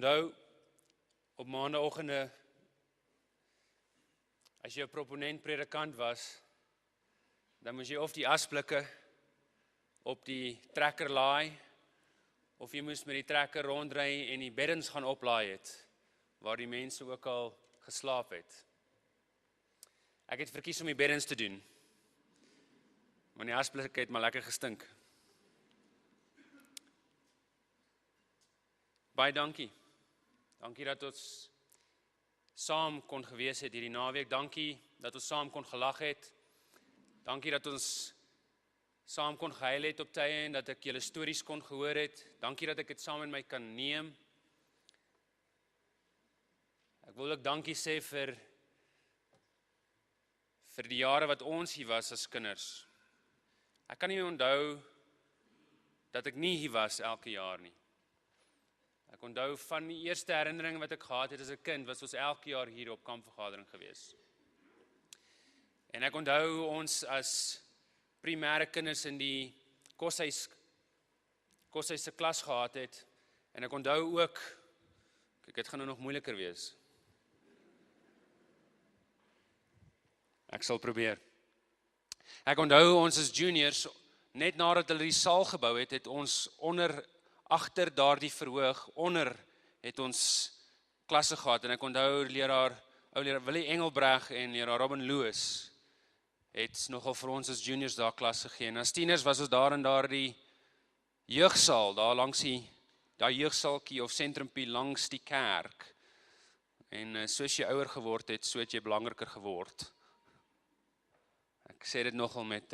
onthou, op maandagooggende, as jy 'n proponent predikant was, dan moes jy of die asblikke op die trekker laai, of jy moes met die trekker rondry en die beddens gaan oplaai het, waar die mense ook al geslaap het. Ek het verkies om die beddens te doen, want die asblikke het maar lekker gestink. Baie dankie. Dankie dat ons saam kon gewees het hierdie naweek. Dankie dat ons saam kon gelag het. Dankie dat ons saam kon gehuil het op tye en dat ek julle stories kon gehoor het. Dankie dat ek dit saam met my kan neem. Ek wil ook dankie sê vir die jare wat ons hier was as kinders. Ek kan nie onthou dat ek nie hier was elke jaar nie. Ek onthou van die eerste herinnering wat ek gehad het as 'n kind, was ons elke jaar hier op kampvergadering gewees. En ek onthou ons as primêre kinders in die koshuis se klas gehad het, en ek onthou ook, kyk, dit gaan nou nog moeiliker wees. Ek sal probeer. Ek onthou ons as juniors, net nadat hulle die saal gebou het, het ons agter daardie verhoog, het ons klasse gehad, en ek onthou leraar Willie Engelbreg en leraar Robin Lewis het nogal vir ons as juniors daar klas gegee. En as tieners was ons daar in daardie jeugsaal, daar langs daai jeugsaaltjie of sentrumpie langs die kerk. En soos jy ouer geword het, so het jy belangriker geword. Ek sê dit nogal met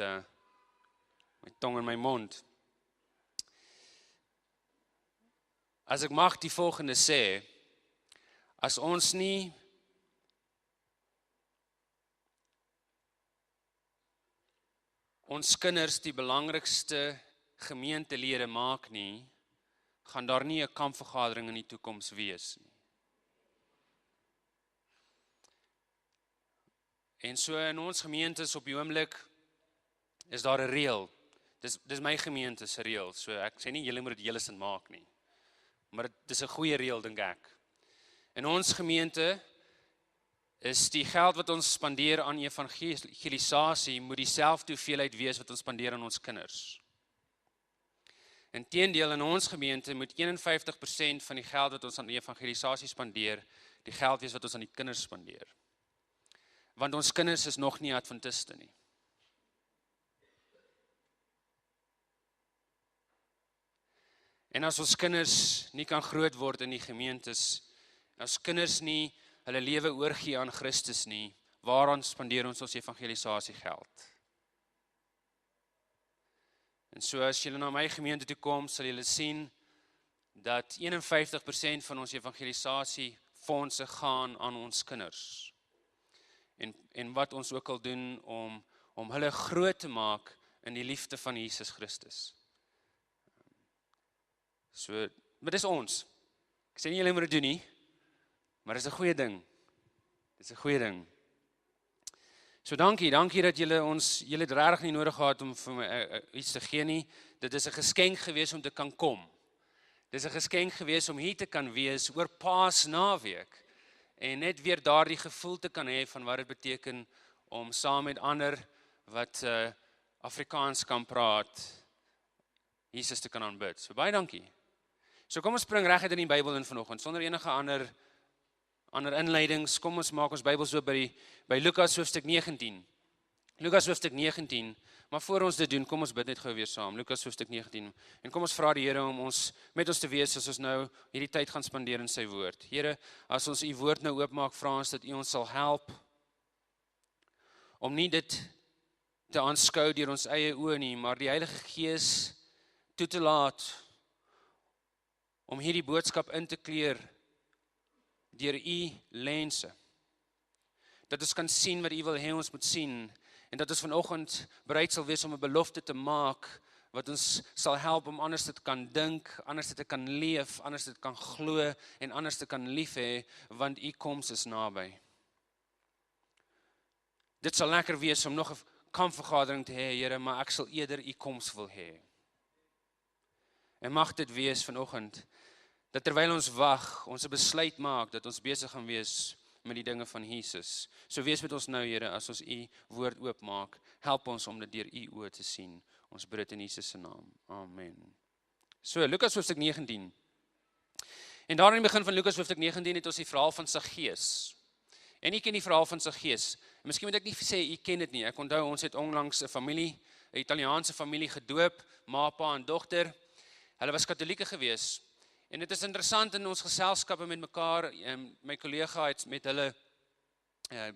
tong in my mond. As ek mag die volgende sê, as ons nie ons kinders die belangrikste gemeentelede maak nie, gaan daar nie 'n kampvergadering in die toekoms wees nie. En so in ons gemeentes op die oomblik is daar 'n reël. Dis my gemeente se reël, so ek sê nie julle moet dit julle sin maak nie. Maar dit is 'n goeie reël, dink ek. In ons gemeente is die geld wat ons spandeer aan evangelisasie moet dieselfde hoeveelheid wees wat ons spandeer aan ons kinders. Inteendeel, in ons gemeente moet 51% van die geld wat ons aan evangelisasie spandeer, die geld wees wat ons aan die kinders spandeer. Want ons kinders is nog nie adventiste nie. En as ons kinders nie kan groot word in die gemeentes, as kinders nie hulle lewe oorgee aan Christus nie, waaraan spandeer ons evangelisasie geld? En so as julle na my gemeente toe kom, sal julle sien dat 51% van ons evangelisasie fondse gaan aan ons kinders. En wat ons ook al doen om hulle groot te maak in die liefde van Jesus Christus. So, maar dis ons. Ek sê nie julle moet dit doen nie, maar dis 'n goeie ding. Dis 'n goeie ding. So dankie dat julle het regtig nie nodig gehad om vir my iets te gee nie. Dit is 'n geskenk gewees om te kan kom. Dis 'n geskenk gewees om hier te kan wees oor Paasnaweek. En net weer daardie gevoel te kan hê van wat dit beteken om saam met ander wat Afrikaans kan praat, Jesus te kan aanbid. So baie dankie. So kom ons spring reguit in die Bybel in vanoggend, sonder enige ander inleidings. Kom ons maak ons Bybels oop by Lukas hoofstuk 19. Lukas hoofstuk 19, maar voor ons dit doen, kom ons bid net gou weer saam. Lukas hoofstuk 19. En kom ons vra die Here om met ons te wees as ons nou hierdie tyd gaan spandeer in sy woord. Here, as ons u woord nou oopmaak, vra ons dat u ons sal help om nie dit te aanskou deur ons eie oë nie, maar die Heilige Gees toe te laat om hierdie boodskap in te kleur deur u lense. Dat ons kan sien wat u wil hê ons moet sien, en dat ons vanoggend bereid sal wees om 'n belofte te maak, wat ons sal help om anders te kan dink, anders te kan leef, anders te kan glo, en anders te kan lief hê, want u koms is naby. Dit sal lekker wees om nog 'n kampvergadering te hê, Here, maar ek sal eerder u koms wil hê. En mag dit wees vanoggend, dat terwyl ons wag, ons 'n besluit maak, dat ons besig gaan wees met die dinge van Jesus. So wees met ons nou, Here, as ons u woord oopmaak, help ons om dit deur u oë te sien. Ons bid dit in Jesus se naam. Amen. So, Lukas hoofstuk 19. En daar in die begin van Lukas hoofstuk 19 het ons die verhaal van Saggeus. En u ken die verhaal van Saggeus. Miskien moet ek nie sê u ken dit nie. Ek onthou ons het onlangs 'n Italiaanse familie gedoop, ma, pa en dogter. Hulle was Katolieke gewees. En dit is interessant in ons geselskappe met mekaar. My kollega het met hulle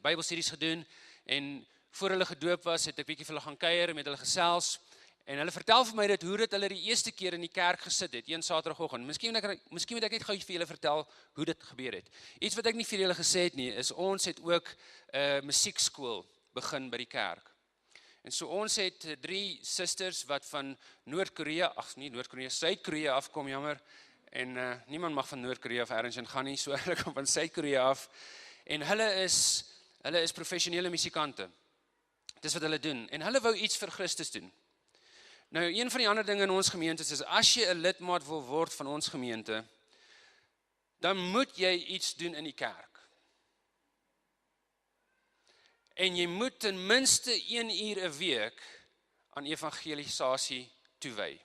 Bybelstudies gedoen en voor hulle gedoop was, het ek bietjie vir hulle gaan kuier met hulle gesels. En hulle vertel vir my hoe dit hulle die eerste keer in die kerk gesit het, een Saterdagoggend. Miskien moet ek net gou vir julle vertel hoe dit gebeur het. Iets wat ek nie vir julle gesê het nie, is ons het ook 'n musiekskool begin by die kerk. En so ons het 3 susters wat van Suid-Korea afkom, jammer. En niemand mag van Noord-Korea of ergens in gaan nie, so hulle kom van Suid-Korea af. En hulle is professionele musikante. Dis wat hulle doen. En hulle wou iets vir Christus doen. Nou, een van die ander dinge in ons gemeente is, as jy 'n lidmaat wil word van ons gemeente, dan moet jy iets doen in die kerk. En jy moet ten minste 1 uur 'n week aan evangelisasie toewy.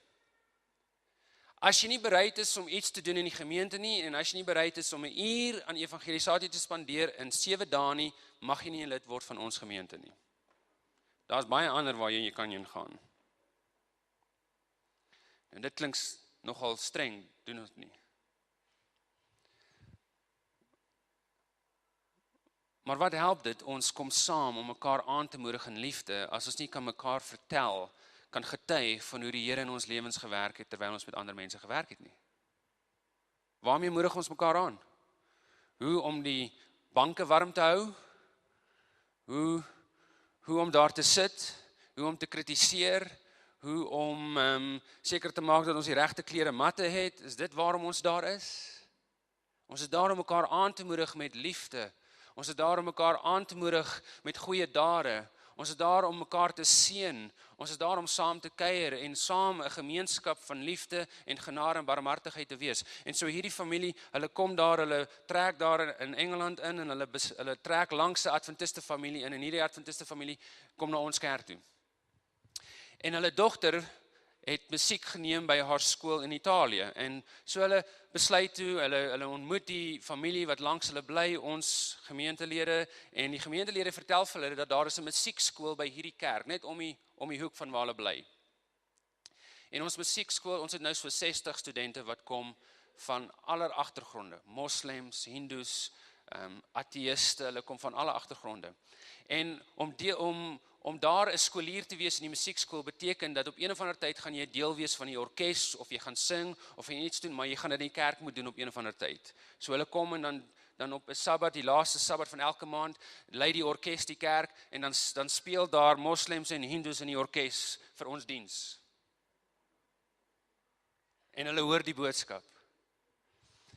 As jy nie bereid is om iets te doen in die gemeente nie, en as jy nie bereid is om 1 uur aan evangelisasie te spandeer in 7 dae nie, mag jy nie 'n lid word van ons gemeente nie. Daar's baie ander waar jy kan heen gaan. En dit klink nogal streng, doen ons nie. Maar wat help dit? Ons kom saam om mekaar aan te moedig in liefde, as ons nie kan mekaar vertel, kan getuig van hoe die Here in ons lewens gewerk het, terwyl ons met ander mense gewerk het nie. Waarmee moedig ons mekaar aan? Hoe om die banke warm te hou? Hoe om daar te sit? Hoe om te kritiseer? Hoe om seker te maak dat ons die regte klere matte het? Is dit waarom ons daar is? Ons is daar om mekaar aan te moedig met liefde. Ons is daar om mekaar aan te moedig met goeie dade. Ons is daar om mekaar te seën. Ons is daar om saam te kuier en saam 'n gemeenskap van liefde en genade en barmhartigheid te wees. En so hierdie familie, hulle kom daar, hulle trek daar in Engeland in en hulle trek langs 'n Adventiste familie in en hierdie Adventiste familie kom na ons kerk toe. En hulle dogter het musiek geneem by haar skool in Italië. En so hulle besluit toe, hulle ontmoet die familie wat langs hulle bly, ons gemeentelede, en die gemeentelede vertel vir hulle dat daar is 'n musiekskool by hierdie kerk, net om die hoek van waar hulle bly. En ons musiekskool, ons het nou so 60 studente wat kom van aller agtergronde, moslems, hindoes, ateïste, hulle kom van alle agtergronde. En om daar 'n skoolier te wees in die musiekskool beteken dat op een of ander tyd gaan jy deel wees van die orkes, of jy gaan sing, of jy iets doen, maar jy gaan dit in die kerk moet doen op een of ander tyd. So hulle kom en dan op 'n Sabbat, die laaste Sabbat van elke maand, lei die orkes die kerk, en dan speel daar moslems en hindoes in die orkes vir ons diens. En hulle hoor die boodskap.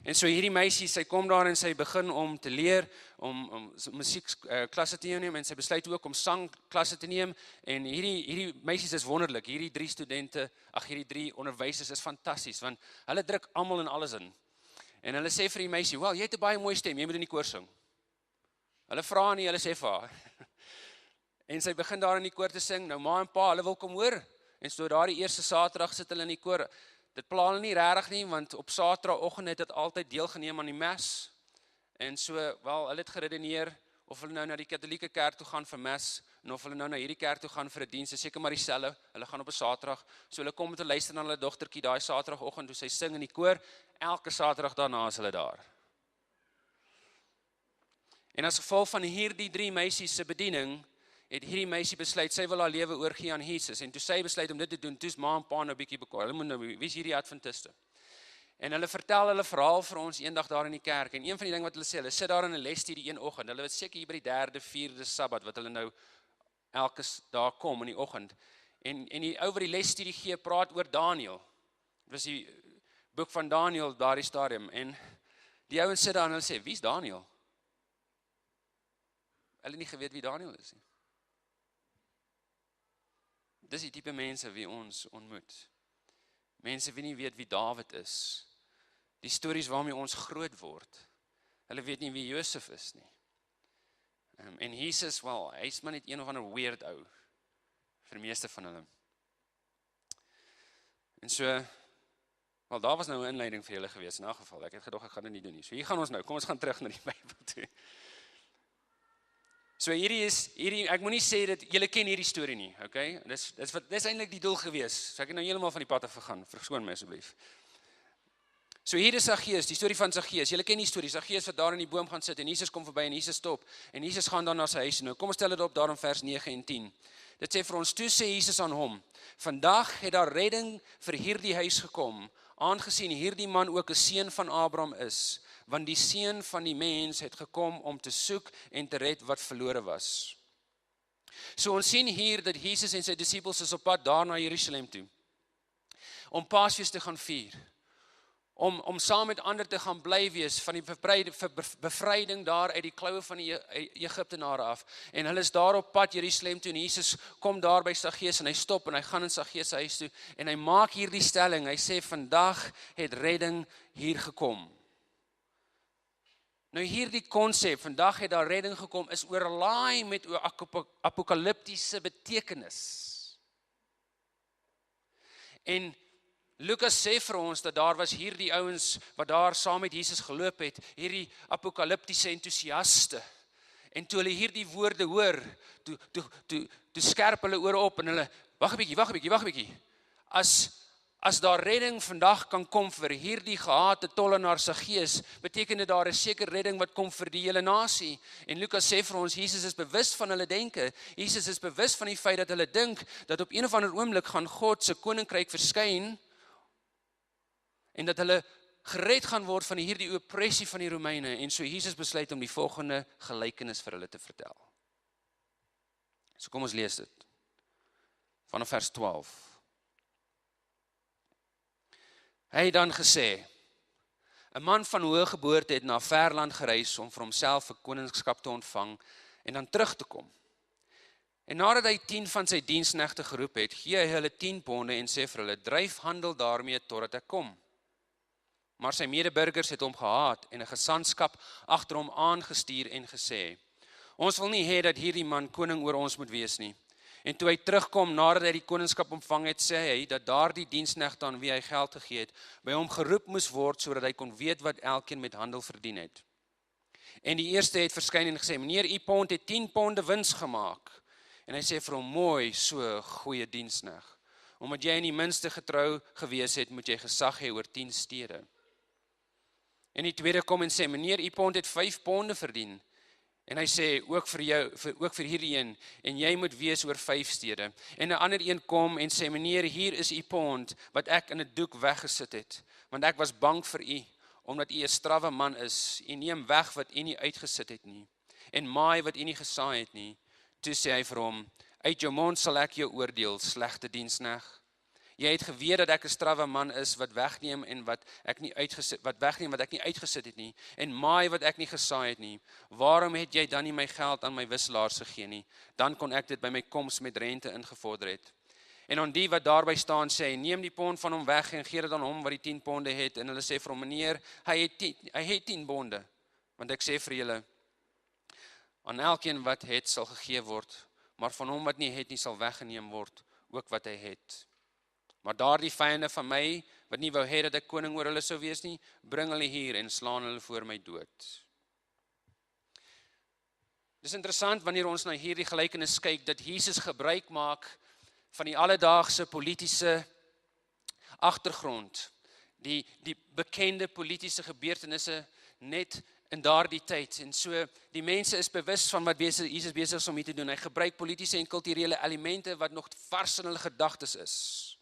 En so hierdie meisie, sy kom daar en sy begin om te leer, om musiekklasse te neem, en sy besluit ook om sangklasse te neem, en hierdie meisies is wonderlik, hierdie 3 onderwysers is fantasties, want hulle druk almal en alles in. En hulle sê vir die meisie, "Wel, jy het 'n baie mooi stem, jy moet in die koor sing." Hulle vra nie, hulle sê vir haar. En sy begin daar in die koor te sing, nou ma en pa, hulle wil kom hoor, en so daar die eerste Saterdag sit hulle in die koor. Dit pla hulle nie regtig nie, want op Saterdagoggend het dit altyd deelgeneem aan die mes. En so, wel, hulle het geredeneer, of hulle nou na die Katolieke kerk toe gaan vir mes, en of hulle nou na hierdie kerk toe gaan vir 'n diens, is seker maar dieselfde, hulle gaan op 'n Saterdag, so hulle kom om te luister na hulle dogtertjie daai Saterdagoggend, toe sy sing in die koor, elke Saterdag daarna is hulle daar. En as gevolg van hierdie 3 meisies se bediening, het hierdie meisie besluit, sy wil haar lewe oorgee aan Jesus, en toe sy besluit om dit te doen, toe's ma en pa nou bietjie bekoor, hulle moet nou, wie is hierdie Adventiste? En hulle vertel hulle verhaal vir ons eendag daar in die kerk, en een van die dinge wat hulle sê, hulle sit daar in 'n lesstudie een oggend, hulle was seker hier by die 3de, 4de Sabbat, wat hulle nou elke dag kom in die oggend, en die ou wat die lesstudie gee, praat oor Daniël, dit was die boek van Daniël, daardie stadium, en die ouens sit daar en hulle sê, wie is Daniël? Hulle het nie geweet wie Daniël is nie. Dis die tipe mense wie ons ontmoet. Mense wie nie weet wie Dawid is. die stories waarmee ons groot word. Hulle weet nie wie Josef is nie. En Jesus, wel, hy is maar net een of ander weird ou, vir die meeste van hulle. En so, wel, daar was nou 'n inleiding vir julle gewees, in elk geval, ek het gedog, ek gaan dit nie doen nie. So hier gaan ons nou, kom ons gaan terug na die Bybel toe. So hierdie, ek moet nie sê dat julle ken hierdie storie nie, okay? Dis eintlik die doel gewees. So ek het nou heeltemal van die pad af gegaan. Verskoon my asseblief. So hier is Saggeus, die storie van Saggeus. Julle ken die storie. Saggeus wat daar in die boom gaan sit en Jesus kom verby en Jesus stop en Jesus gaan dan na sy huis. Nou kom ons stel dit op daar in vers 9 en 10. Dit sê vir ons, toe sê Jesus aan hom: "Vandag het daar redding vir hierdie huis gekom, aangesien hierdie man ook 'n seun van Abraham is, want die seun van die mens het gekom om te soek en te red wat verlore was." So ons sien hier dat Jesus en sy disippels is op pad daar na Jerusalem toe, om Paasfees te gaan vier, om saam met ander te gaan bly wees van die bevryding daar uit die kloue van die Egiptenare af. En hulle is daar op pad Jerusalem toe en Jesus kom daar by Saggeus en hy stop en hy gaan in Saggeus se huis toe en hy maak hierdie stelling. Hy sê, vandag het redding hier gekom. Nou hierdie konsep, vandag het daar redding gekom, is oorlaai met apokaliptiese betekenis. En Lukas sê vir ons dat daar was hierdie ouens wat daar saam met Jesus geloop het, hierdie apokaliptiese entoesiaste. En toe hulle hierdie woorde hoor, toe skerp hulle ore op en hulle, wag 'n bietjie. As daar redding vandag kan kom vir hierdie gehate tollenaar Saggeus, beteken dit daar is seker redding wat kom vir die hele nasie. En Lukas sê vir ons, Jesus is bewus van hulle denke. Jesus is bewus van die feit dat hulle dink dat op een of ander oomblik gaan God se koninkryk verskyn en dat hulle gered gaan word van hierdie oppressie van die Romeine. En so Jesus besluit om die volgende gelykenis vir hulle te vertel. So kom ons lees dit. Vanaf vers 12. Hy het dan gesê, 'n man van hoë geboorte het na 'n ver land gereis om vir homself 'n koningskap te ontvang en dan terug te kom. En nadat hy 10 van sy diensknegte geroep het, gee hy hulle 10 ponde en sê vir hulle, dryf handel daarmee totdat ek kom. Maar sy medeburgers het hom gehaat en 'n gesantskap agter hom aangestuur en gesê, ons wil nie hê dat hierdie man koning oor ons moet wees nie. En toe hy terugkom nadat hy die koningskap ontvang het, sê hy dat daardie diensknegte aan wie hy geld gegee het, by hom geroep moes word sodat hy kon weet wat elkeen met handel verdien het. En die eerste het verskyn en gesê, meneer, u pond het 10 ponde wins gemaak. En hy sê vir hom, mooi, so goeie diensknegt. Omdat jy in die minste getrou gewees het, moet jy gesag hê oor 10 stede. En die tweede kom en sê, meneer, u pond het 5 ponde verdien. En hy sê, ook vir hierdie een, en jy moet wees oor 5 stede. En 'n ander een kom en sê, meneer, hier is u pond, wat ek in 'n doek weggesit het, want ek was bang vir u, omdat u 'n strawwe man is, u neem weg wat u nie uitgesit het nie, en maai wat u nie gesaai het nie. Toe sê hy vir hom, uit jou mond sal ek jou oordeel, slegte diensknegt. Jy het geweet dat ek 'n strawwe man is, wat wegneem wat ek nie uitgesit het nie, en maai wat ek nie gesaai het nie. Waarom het jy dan nie my geld aan my wisselaars gegee nie? Dan kon ek dit by my koms met rente ingevorder het. En aan die wat daarby staan sê, neem die pond van hom weg en gee dit aan hom wat die 10 ponde het. En hulle sê vir hom, meneer, hy het 10 ponde. Want ek sê vir julle, aan elkeen wat het sal gegee word, maar van hom wat nie het nie sal weggeneem word, ook wat hy het. Maar daardie vyande van my, wat nie wou hê dat ek koning oor hulle sou wees nie, bring hulle hier en slaan hulle voor my dood. Dis interessant wanneer ons na hierdie gelykenis kyk, dat Jesus gebruik maak van die alledaagse politiese agtergrond, die bekende politiese gebeurtenisse net in daardie tyd. En so, die mense is bewus van wat Jesus besig is om hier te doen. Hy gebruik politiese en kulturele elemente wat nog vars in hulle gedagtes is.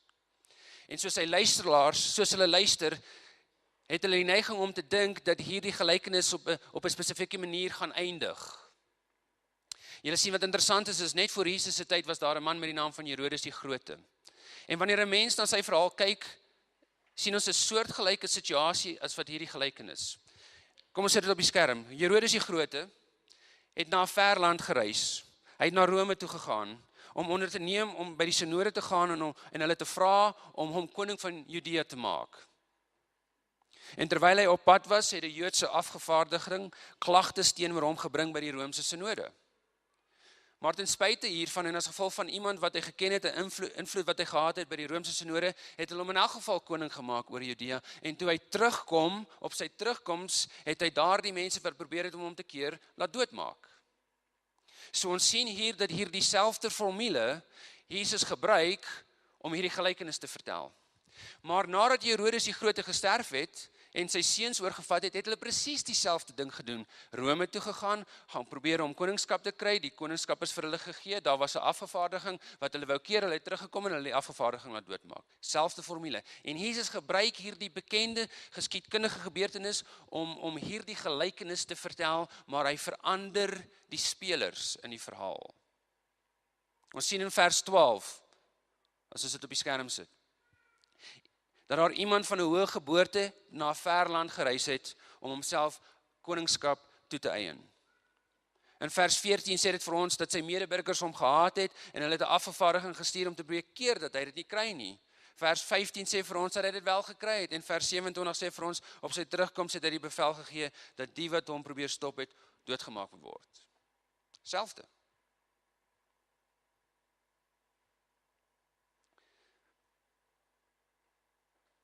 En soos sy luisteraars, soos hulle luister, het hulle die neiging om te dink dat hierdie gelykenis op 'n spesifieke manier gaan eindig. Julle sien wat interessant is net voor Jesus se tyd was daar 'n man met die naam van Herodes die Grote. En wanneer 'n mens na sy verhaal kyk, sien ons 'n soortgelyke situasie as wat hierdie gelykenis. Kom ons sit dit op die skerm. Herodes die Grote het na 'n ver land gereis. Hy het na Rome toe gegaan om onder te neem, om by die synode te gaan en hulle te vra om hom koning van Judea te maak. En terwyl hy op pad was, het die Joodse afgevaardiging klagtes teenoor hom gebring by die Romeinse sinode. Maar ten spyte hiervan en as gevolg van iemand wat hy geken het, 'n invloed wat hy gehad het by die Romeinse sinode, het hulle hom in elk geval koning gemaak oor Judea. En toe hy terugkom, op sy terugkoms, het hy daardie mense wat probeer het om hom te keer, laat doodmaak. So ons sien hier dat hier dieselfde formule Jesus gebruik om hierdie gelykenis te vertel. Maar nadat Herodes die Grote gesterf het en sy seuns oorgevat het, het hulle presies dieselfde ding gedoen. Rome toe gegaan, gaan probeer om koningskap te kry, die koningskap is vir hulle gegee, daar was 'n afgevaardiging wat hulle wou keer, hulle het teruggekom en hulle die afgevaardiging laat doodmaak. Selfde formule. En Jesus gebruik hierdie bekende geskiedkundige gebeurtenis om hierdie gelykenis te vertel, maar hy verander die spelers in die verhaal. Ons sien in vers 12, as ons dit op die skerm sit, dat daar iemand van 'n hoë geboorte na 'n ver land gereis het om homself koningskap toe te eien. In vers 14 sê dit vir ons dat sy medeburgers hom gehaat het en hulle het 'n afgevaardiging gestuur om te probeer keer dat hy dit nie kry nie. Vers 15 sê vir ons dat hy dit wel gekry het en vers 27 sê vir ons op sy terugkoms het hy die bevel gegee dat die wat hom probeer stop het doodgemaak moet word. Selfde.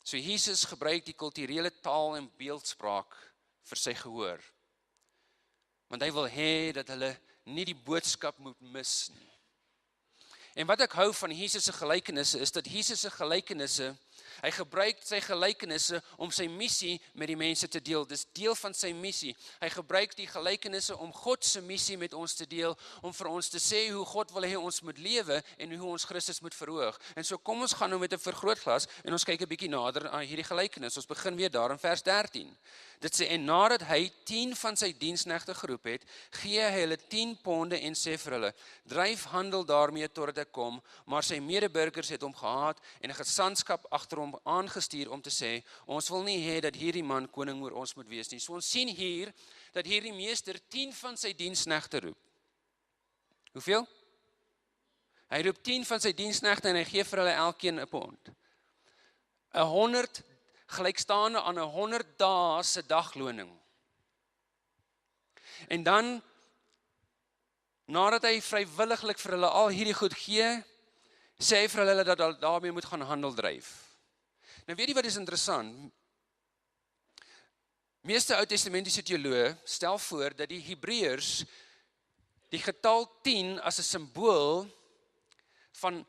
So Jesus gebruik die kulturele taal en beeldspraak vir sy gehoor. Want hy wil hê dat hulle nie die boodskap moet mis nie. En wat ek hou van Jesus se gelykenisse is dat Jesus se gelykenisse, hy gebruik sy gelykenisse om sy missie met die mense te deel. Dis deel van sy missie. Hy gebruik die gelykenisse om God se missie met ons te deel, om vir ons te sê hoe God wil hê ons moet lewe en hoe ons Christus moet verhoog. En so kom ons gaan nou met 'n vergrootglas en ons kyk 'n bietjie nader na hierdie gelykenis. Ons begin weer daar in vers 13. Dit sê, en nadat hy 10 van sy diensknegte geroep het, gee hy hulle 10 ponde en sê vir hulle, dryf handel daarmee totdat ek kom, maar sy medeburgers het hom gehaat en 'n gesandskap agter hom aangestuur om te sê, ons wil nie hê dat hierdie man koning oor ons moet wees nie. So ons sien hier, dat hierdie meester 10 van sy diensknegte roep. Hoeveel? Hy roep 10 van sy diensknegte en hy gee vir hulle elkeen 'n pond. 100 gelykstaande aan 100 dae se dagloning. En dan, nadat hy vrywilliglik vir hulle al hierdie goed gee, sê hy vir hulle dat hulle daarmee moet gaan handel dryf. Nou weet jy wat is interessant? Meeste Ou-testamentiese teoloë stel voor dat die Hebreërs die getal 10 as 'n simbool van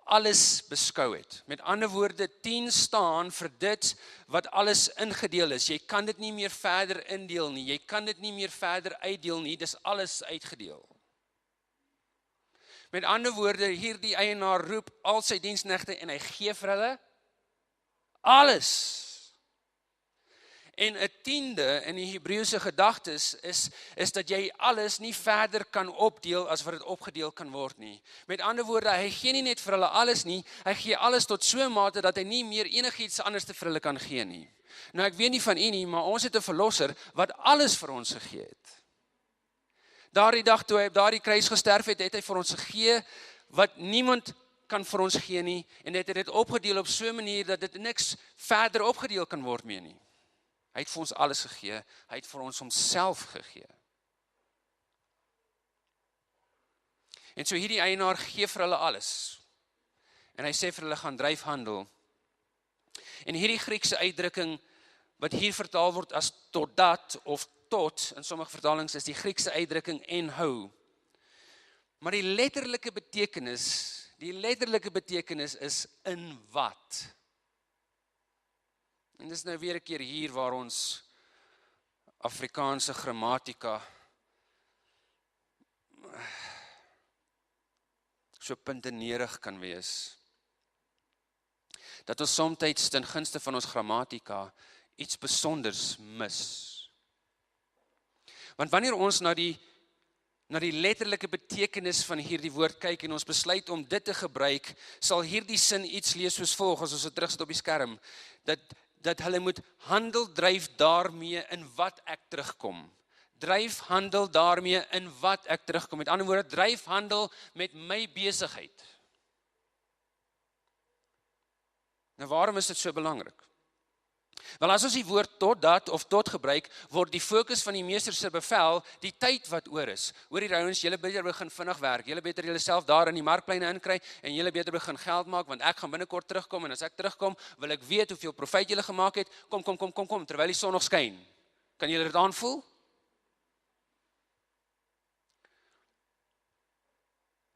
alles beskou het. Met ander woorde, 10 staan vir dit wat alles ingedeel is. Jy kan dit nie meer verder indeel nie. Jy kan dit nie meer verder uitdeel nie. Dis alles uitgedeel. Met ander woorde, hierdie eienaar roep al sy diensknegte en hy gee vir hulle alles. En 'n tiende in die Hebreëse gedagtes is dat jy alles nie verder kan opdeel as wat dit opgedeel kan word nie. Met ander woorde, hy gee nie net vir hulle alles nie, hy gee alles tot so 'n mate dat hy nie meer enigiets anders te vir hulle kan gee nie. Nou ek weet nie van u nie, maar ons het 'n verlosser wat alles vir ons gegee het. Daardie dag toe hy op daardie kruis gesterf het, het hy vir ons gegee wat niemand kan vir ons gee nie, en het dit opgedeel op so 'n manier dat dit niks verder opgedeel kan word meer nie. Hy het vir ons alles gegee, hy het vir ons homself gegee. En so hierdie eienaar gee vir hulle alles. En hy sê vir hulle gaan dryf handel. En hierdie Griekse uitdrukking wat hier vertaal word as totdat of tot, in sommige vertalings is die Griekse uitdrukking en hou. Maar die letterlike betekenis is in wat. En dis nou weer 'n keer hier waar ons Afrikaanse grammatika so puntenerig kan wees. Dat ons soms ten gunste van ons grammatika iets besonders mis. Want wanneer ons na die letterlike betekenis van hierdie woord kyk en ons besluit om dit te gebruik, sal hierdie sin iets lees soos volg, as ons dit terugsit op die skerm, dat hulle moet handel dryf daarmee in wat ek terugkom. Dryf handel daarmee in wat ek terugkom. Met ander woorde, dryf handel met my besigheid. Nou waarom is dit so belangrik? Wel as ons die woord totdat of tot gebruik, word die fokus van die meester se bevel die tyd wat oor is. Hoor die ouens, julle beter begin vinnig werk. Julle beter julleself daar in die markpleine inkry en julle beter begin geld maak want ek gaan binnekort terugkom en as ek terugkom, wil ek weet hoeveel profijt julle gemaak het. Kom terwyl die son nog skyn. Kan julle dit aanvoel?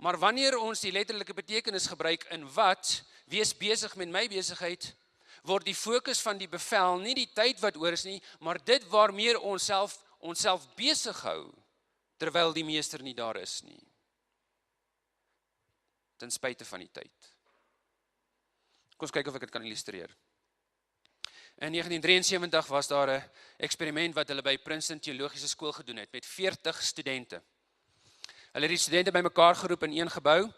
Maar wanneer ons die letterlike betekenis gebruik in wat, wees besig met my besigheid, word die fokus van die bevel nie die tyd wat oor is nie, maar dit waarmee onsself besig hou, terwyl die meester nie daar is nie. Ten spyte van die tyd. Kom ons kyk of ek dit kan illustreer. In 1973 was daar 'n eksperiment wat hulle by Princeton Theologiese Skool gedoen het, met 40 studente. Hulle het die studente bymekaar geroep in een gebou,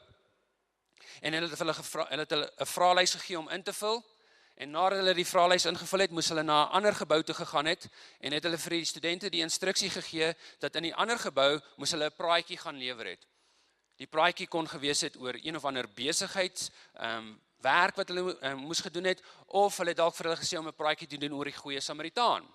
en hulle het hulle 'n vraelys gegee om in te vul, en nadat hulle die vraelys ingevul het, moes hulle na 'n ander gebou toe gegaan het, en het hulle vir die studente die instruksie gegee, dat in die ander gebou moes hulle 'n praatjie gaan lewer het. Die praatjie kon gewees het oor een of ander besigheids, werk wat hulle moes gedoen het, of hulle het dalk vir hulle gesê om 'n praatjie te doen oor die goeie Samaritaan.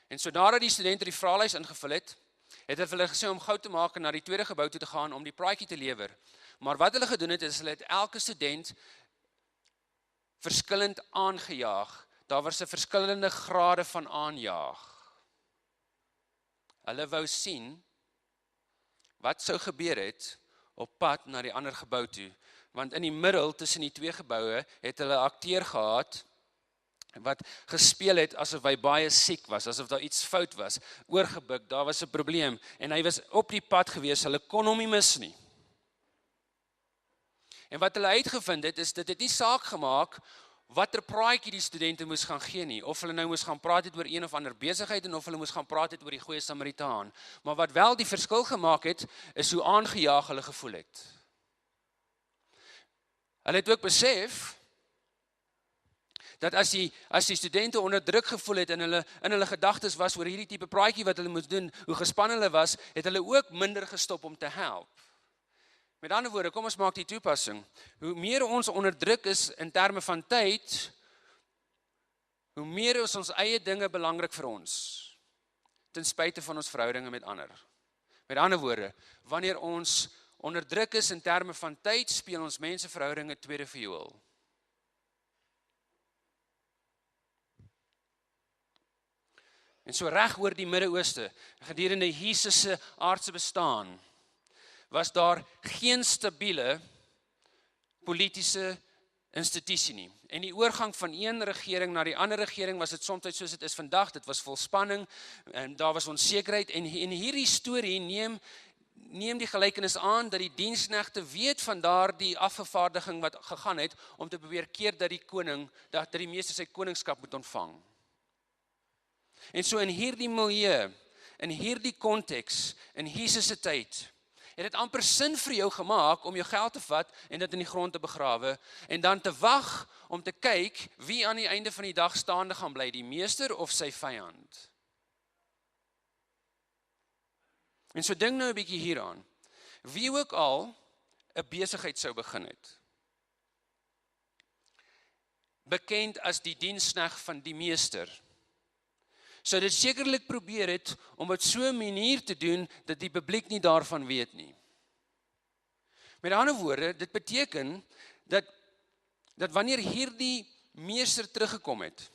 En so nadat die studente die vraelys ingevul het hulle gesê om gou te maak en na die tweede gebou toe te gaan om die praatjie te lewer. Maar wat hulle gedoen het, is hulle het elke student verskillend aangejaag. Daar was 'n verskillende grade van aanjaag. Hulle wou sien wat sou gebeur het op pad na die ander gebou toe. Want in die middel tussen die twee geboue het hulle 'n akteur gehad wat gespeel het asof hy baie siek was, asof daar iets fout was, oorgebuk, daar was 'n probleem, en hy was op die pad gewees, hulle kon hom nie mis nie. En wat hulle uitgevind het, is dit het nie saak gemaak watter praatjie die studente moes gaan gee nie, of hulle nou moes gaan praat het oor een of ander besigheid, en of hulle moes gaan praat het oor die goeie Samaritaan. Maar wat wel die verskil gemaak het, is hoe aangejaag hulle gevoel het. Hulle het ook besef dat as die studente onder druk gevoel het en in hulle gedagtes was oor hierdie tipe praatjie wat hulle moes doen, hoe gespanne hulle was, het hulle ook minder gestop om te help. Met ander woorde, kom ons maak die toepassing. Hoe meer ons onder druk is in terme van tyd, hoe meer is ons eie dinge belangrik vir ons, ten spyte van ons verhoudinge met ander. Met ander woorde, wanneer ons onder druk is in terme van tyd, speel ons menseverhoudinge tweede viool. En so reg oor die Midde-Ooste, gedurende Jesus se aardse bestaan, was daar geen stabiele politiese institusie nie. En die oorgang van een regering na die ander regering was dit soms soos dit is vandag, dit was vol spanning, en daar was onsekerheid, en hierdie storie neem die gelykenis aan, dat die diensknegte weet van daardie afgevaardiging wat gegaan het, om te probeer keer dat die meester sy koningskap moet ontvang. En so in hierdie milieu, in hierdie konteks, in Jesus se tyd, het dit amper sin vir jou gemaak om jou geld te vat en dit in die grond te begrawe en dan te wag om te kyk wie aan die einde van die dag staande gaan bly, die meester of sy vyand. En so dink nou 'n bietjie hieraan. Wie ook al 'n besigheid sou begin het, bekend as die diensknegt van die meester, sou dit sekerlik probeer het om dit so 'n manier te doen dat die publiek nie daarvan weet nie. Met ander woorde, dit beteken dat wanneer hierdie meester teruggekom het,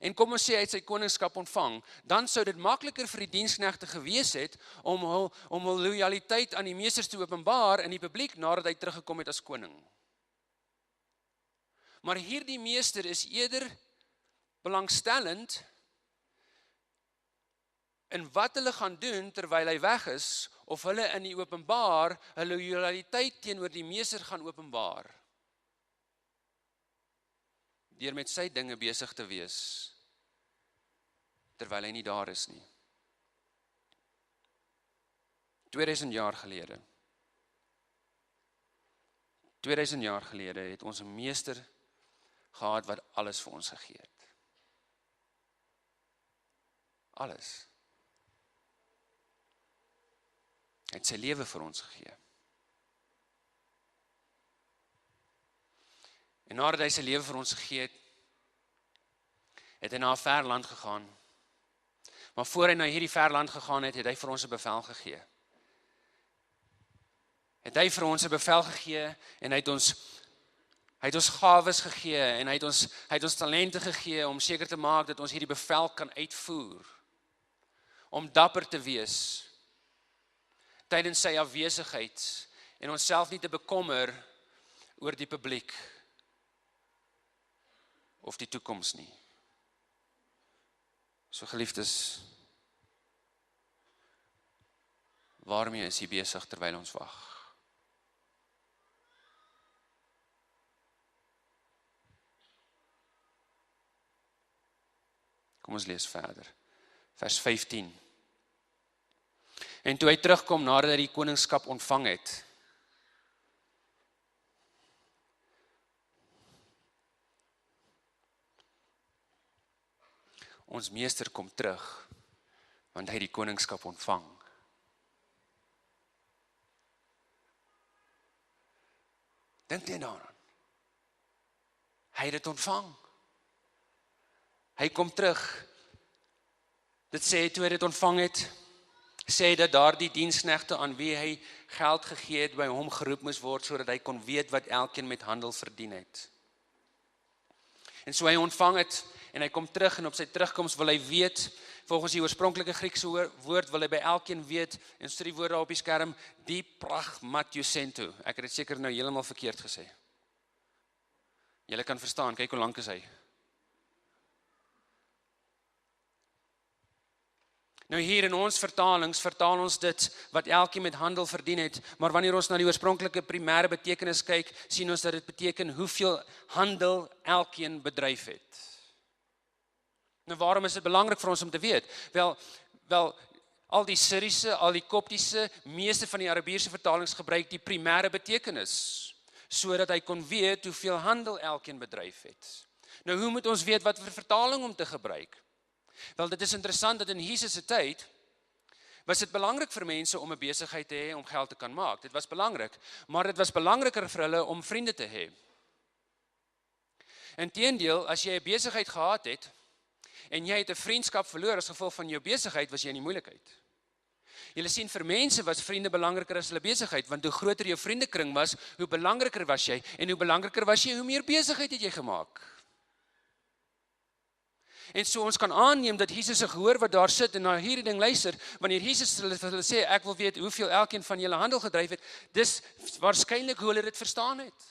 en kom ons sê hy het sy koningskap ontvang, dan sou dit makliker vir die diensknegte gewees het om hul loyaliteit aan die meesters te openbaar in die publiek nadat hy teruggekom het as koning. Maar hierdie meester is eerder belangstellend in wat hulle gaan doen terwyl hy weg is, of hulle in die openbaar hulle loyaliteit teenoor die meester gaan openbaar, deur met sy dinge besig te wees, terwyl hy nie daar is nie. 2000 jaar gelede het ons 'n meester gehad wat alles vir ons gegee het. Alles. Hy het sy lewe vir ons gegee. En nadat hy sy lewe vir ons gegee het hy na 'n ver land gegaan. Maar voor hy na hierdie ver land gegaan het hy vir ons 'n bevel gegee. Het hy vir ons 'n bevel gegee en hy het ons gawes gegee en hy het ons talente gegee om seker te maak dat ons hierdie bevel kan uitvoer. Om dapper te wees tydens sy afwesigheid en onsself nie te bekommer oor die publiek of die toekoms nie. So geliefdes, waarmee is jy besig terwyl ons wag? Kom ons lees verder. Vers 15. En toe hy terugkom nadat hy die koningskap ontvang het, ons meester kom terug, want hy het die koningskap ontvang. Dink jy daaraan? Hy het dit ontvang. Hy kom terug. Dit sê toe hy dit ontvang het, sê dat daardie diensknegte aan wie hy geld gegee het, by hom geroep moes word, sodat hy kon weet wat elkeen met handel verdien het. En so hy ontvang het, en hy kom terug, en op sy terugkoms wil hy weet, volgens die oorspronklike Griekse woord, wil hy by elkeen weet, en so die woorde op die skerm, die pragmatiosento. Ek het dit seker nou heeltemal verkeerd gesê. Julle kan verstaan, kyk hoe lank is hy. Nou hier in ons vertalings, vertaal ons dit wat elkeen met handel verdien het, maar wanneer ons na die oorspronklike primêre betekenis kyk, sien ons dat dit beteken hoeveel handel elkeen bedryf het. Nou waarom is dit belangrik vir ons om te weet? Wel, al die Syriese, al die Koptiese, meeste van die Arabiese vertalings gebruik die primêre betekenis, sodat hy kon weet hoeveel handel elkeen bedryf het. Nou hoe moet ons weet wat vir vertaling om te gebruik? Wel, dit is interessant dat in Jesus se tyd was dit belangrik vir mense om 'n besigheid te hê om geld te kan maak. Dit was belangrik, maar dit was belangriker vir hulle om vriende te hê. Inteendeel, as jy 'n besigheid gehad het en jy het 'n vriendskap verloor as gevolg van jou besigheid, was jy in die moeilikheid. Julle sien, vir mense was vriende belangriker as hulle besigheid, want hoe groter jou vriendekring was, hoe belangriker was jy, en hoe belangriker was jy, hoe meer besigheid het jy gemaak. En so ons kan aanneem dat Jesus se gehoor wat daar sit en na hierdie ding luister, wanneer Jesus hulle sê, ek wil weet hoeveel elkeen van julle handel gedryf het, dis waarskynlik hoe hulle dit verstaan het.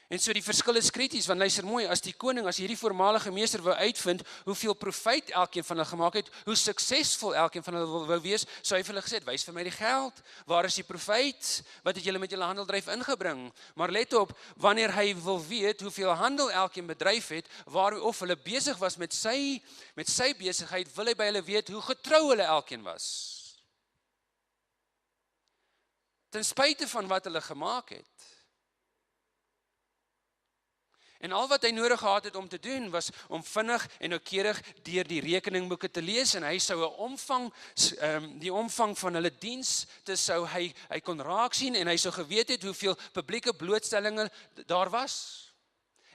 En so die verskil is krities, want luister mooi, as die koning, as hierdie voormalige meester wou uitvind, hoeveel profijt elkeen van hulle gemaak het, hoe suksesvol elkeen van hulle wou wees, sou hy vir hulle gesê, wys vir my die geld, waar is die profijt, wat het julle met julle handeldryf ingebring, maar let op, wanneer hy wil weet, hoeveel handel elkeen bedryf het, of hulle besig was met sy besigheid, wil hy by hulle weet, hoe getrou hulle elkeen was. Ten spyte van wat hulle gemaak het. En al wat hy nodig gehad het om te doen, was om vinnig en noukeurig deur die rekeningboeke te lees, en hy sou die omvang van hulle dienste sou hy kon raak sien, en hy sou geweet het hoeveel publieke blootstellinge daar was.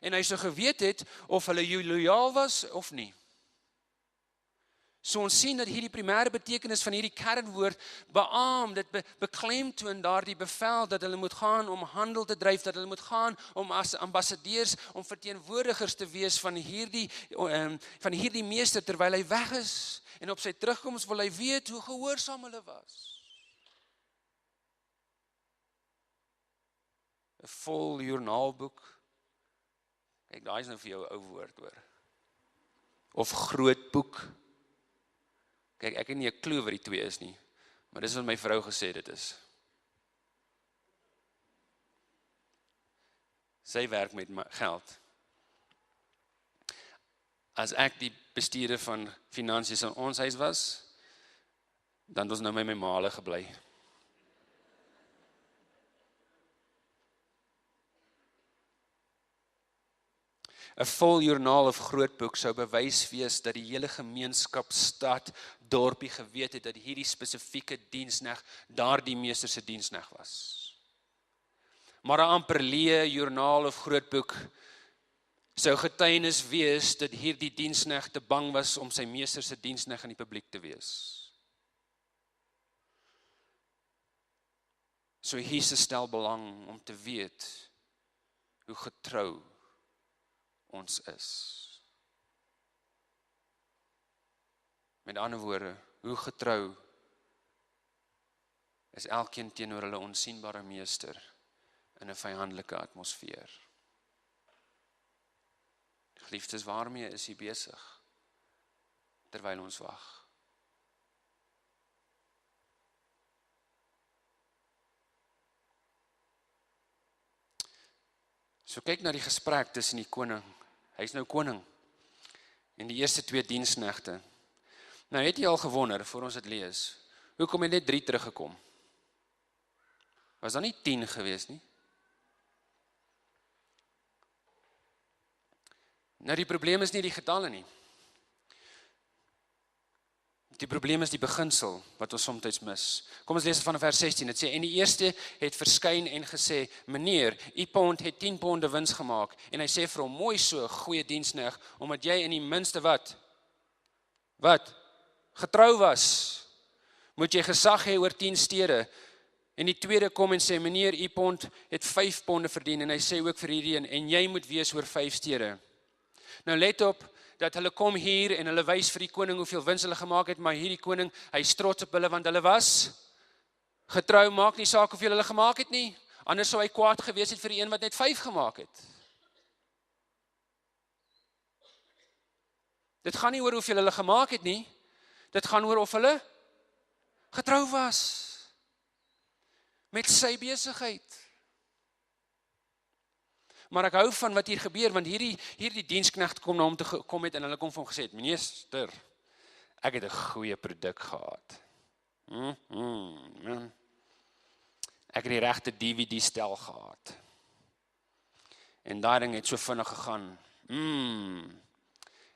En hy sou geweet het of hulle loyaal was of nie. So ons sien dat hierdie primêre betekenis van hierdie kernwoord beaam, dit beklemtoon daardie bevel dat hulle moet gaan om handel te dryf, dat hulle moet gaan om as ambassadeurs, om verteenwoordigers te wees van hierdie meester terwyl hy weg is, en op sy terugkoms wil hy weet hoe gehoorsaam hulle was. 'n Vol joernaalboek. Kyk, daai is nou vir jou 'n ou woord hoor. Of groot boek. Kyk, ek het nie 'n klou wat die twee is nie, maar dis wat my vrou gesê dit is. Sy werk met geld. As ek die bestuurder van finansies in ons huis was, dan het ons nou my maale gebly. Een vol joernaal of grootboek sou bewys wees dat die hele gemeenskap, stad, dorpie geweet het dat hierdie spesifieke diensknegt daardie meester se diensknegt was. Maar 'n amperlee, joernaal of grootboek sou getuienis wees dat hierdie diensknegt te bang was om sy meester se diensknegt aan die publiek te wees. So Jesus stel belang om te weet hoe getrou ons is. Met ander woorde, hoe getrou is elkeen teenoor hulle onsigbare meester in 'n vyhandelike atmosfeer. Geliefdes, waarmee is jy besig terwyl ons wag? So kyk na die gesprek tussen die koning. Hy's nou koning. En die eerste 2 diensknegte. Nou het jy al gewonder, voor ons dit lees, hoekom het net 3 teruggekom? Was daar nie 10 gewees nie? Nou die probleem is nie die getalle nie. Die probleem is die beginsel wat ons soms mis. Kom ons lees dit van vers 16. Dit sê, en die eerste het verskyn en gesê, meneer, u pond het 10 ponde wins gemaak. En hy sê vir hom, mooi so, goeie diensknegt, omdat jy in die minste wat? Getrou was, moet jy gesag hê oor 10 stede. En die tweede kom en sê, meneer, u pond het 5 ponde verdien. En hy sê ook vir hierdie een, en jy moet wees oor 5 stede. Nou let op, dat hulle kom hier en hulle wys vir die koning hoeveel wins hulle gemaak het, maar hierdie koning, hy is trots op hulle, want hulle was getrou, maak nie saak hoeveel hulle gemaak het nie, anders sou hy kwaad gewees het vir die een wat net 5 gemaak het. Dit gaan nie oor hoeveel hulle gemaak het nie, dit gaan oor of hulle getrou was met sy besigheid. Maar ek hou van wat hier gebeur, want hierdie diensknegt kom na hom te kom het en hulle kom vir hom gesê het, meester, ek het 'n goeie produk gehad. Ek het die regte DVD stel gehad. En daai ding het so vinnig gegaan.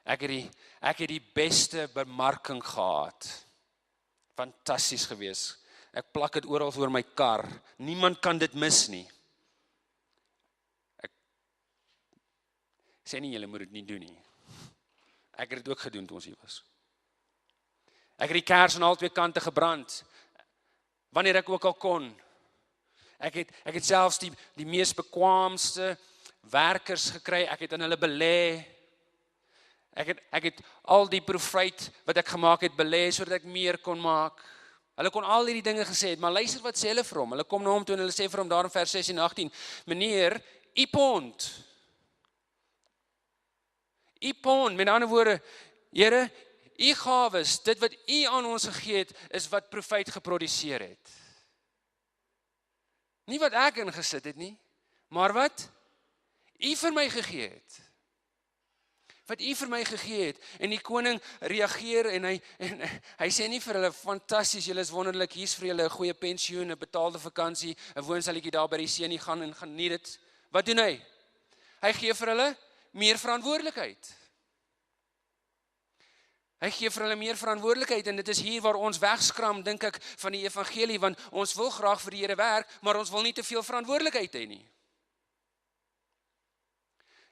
Ek het die beste bemarking gehad. Fantasties gewees. Ek plak dit oral oor my kar. Niemand kan dit mis nie. Sê nie, julle moet dit nie doen nie. Ek het dit ook gedoen toe ons hier was. Ek het die kers aan al 2 kante gebrand, wanneer ek ook al kon. Ek het selfs die mees bekwaamste werkers gekry, ek het in hulle belê. Ek het al die profijt wat ek gemaak het belê, sodat ek meer kon maak. Hulle kon al hierdie dinge gesê het, maar luister wat sê hulle vir hom. Hulle kom na hom toe en hulle sê vir hom daar in vers 16 en 18, meneer, u pond, met ander woorde, Here, u gawes, dit wat u aan ons gegee het, is wat profijt geproduseer het. Nie wat ek ingesit het nie, maar wat u vir my gegee het. Wat u vir my gegee het. En die koning reageer en hy sê nie vir hulle, fantasties, julle is wonderlik, hier is vir julle 'n goeie pensioen, 'n betaalde vakansie, 'n woonstelletjie daar by die see, nie gaan en geniet dit. Wat doen hy? Hy gee vir hulle meer verantwoordelikheid. Hy gee vir hulle meer verantwoordelikheid en dit is hier waar ons wegskram, dink ek, van die evangelie, want ons wil graag vir die Here werk, maar ons wil nie te veel verantwoordelikheid hê nie.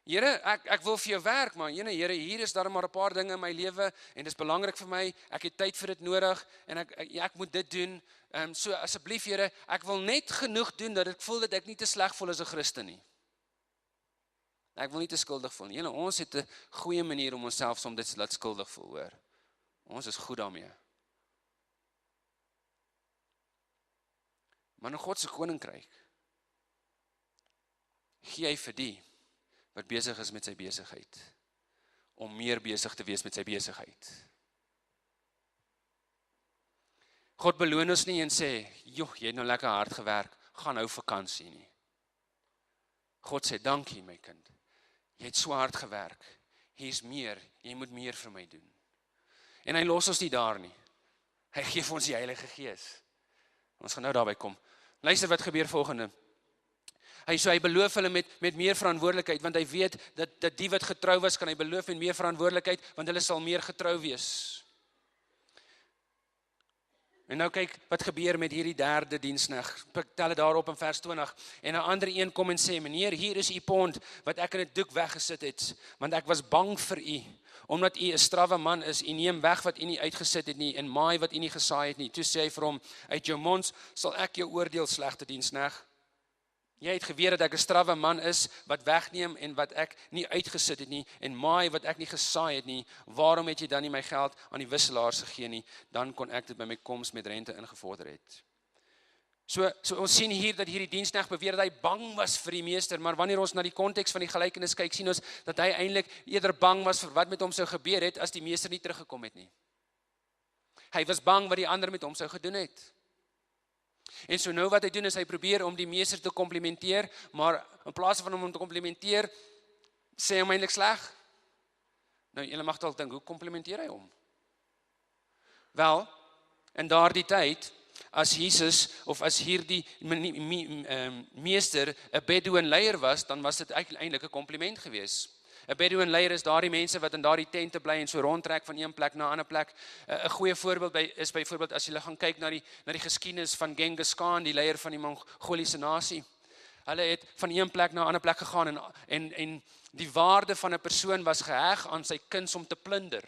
Here, ek wil vir jou werk, maar Here, hier is daar maar 'n paar dinge in my lewe en dit is belangrik vir my, ek het tyd vir dit nodig en ek moet dit doen. So asseblief Here, ek wil net genoeg doen dat ek voel dat ek nie te sleg voel as 'n Christen nie. Ek wil nie te skuldig voel nie. Julle, ons het 'n goeie manier om onsself soms dit laat skuldig voel, hoor. Ons is goed daarmee. Maar in God se koninkryk gee hy vir die wat besig is met sy besigheid, om meer besig te wees met sy besigheid. God beloon ons nie en sê, joh, jy het nou lekker hard gewerk, gaan nou vakansie nie. God sê, dankie my kind, jy het so hard gewerk, hier is meer, jy moet meer vir my doen. En hy los ons nie daar nie. Hy gee vir ons die Heilige Gees. Ons gaan nou daarby kom. Luister wat gebeur volgende. Hy beloof hulle met meer verantwoordelikheid, want hy weet dat die wat getrou was, kan hy beloof met meer verantwoordelikheid, want hulle sal meer getrou wees. En nou kyk wat gebeur met hierdie derde diensneg. Tel dit daarop in vers 20. En 'n ander een kom en sê: "Meneer, hier is u pond wat ek in 'n doek weggesit het, want ek was bang vir u, omdat u 'n strawwe man is. U neem weg wat u nie uitgesit het nie en maai wat u nie gesaai het nie." Toe sê hy vir hom: "Uit jou mond sal ek jou oordeel, slegte diensneg. Jy het geweet dat ek 'n strawwe man is wat wegneem en wat ek nie uitgesit het nie en maai wat ek nie gesaai het nie. Waarom het jy dan nie my geld aan die wisselaars gegee nie? Dan kon ek dit by my koms met rente ingevorder het." So ons sien hier dat hierdie diensknegt beweer dat hy bang was vir die meester, maar wanneer ons na die konteks van die gelykenis kyk, sien ons dat hy eintlik eerder bang was vir wat met hom sou gebeur het as die meester nie teruggekom het nie. Hy was bang wat die ander met hom sou gedoen het. En so nou wat hy doen is hy probeer om die meester te komplimenteer, maar in plaas van hom te komplimenteer, sê hy hom eintlik sleg. Nou, julle mag dalk dink, hoe komplimenteer hy hom? Wel, in daardie tyd, as Jesus, of as hierdie meester 'n Bedouin leier was, dan was dit eintlik 'n kompliment gewees. 'n Bedouin leier is daardie mense wat in daardie tente bly en so rondtrek van een plek na 'n ander plek. 'n Goeie voorbeeld is byvoorbeeld as jy gaan kyk na die geskiedenis van Genghis Khan, die leier van die Mongoliese nasie. Hulle het van een plek na 'n ander plek gegaan en die waarde van 'n persoon was geheg aan sy kuns om te plunder.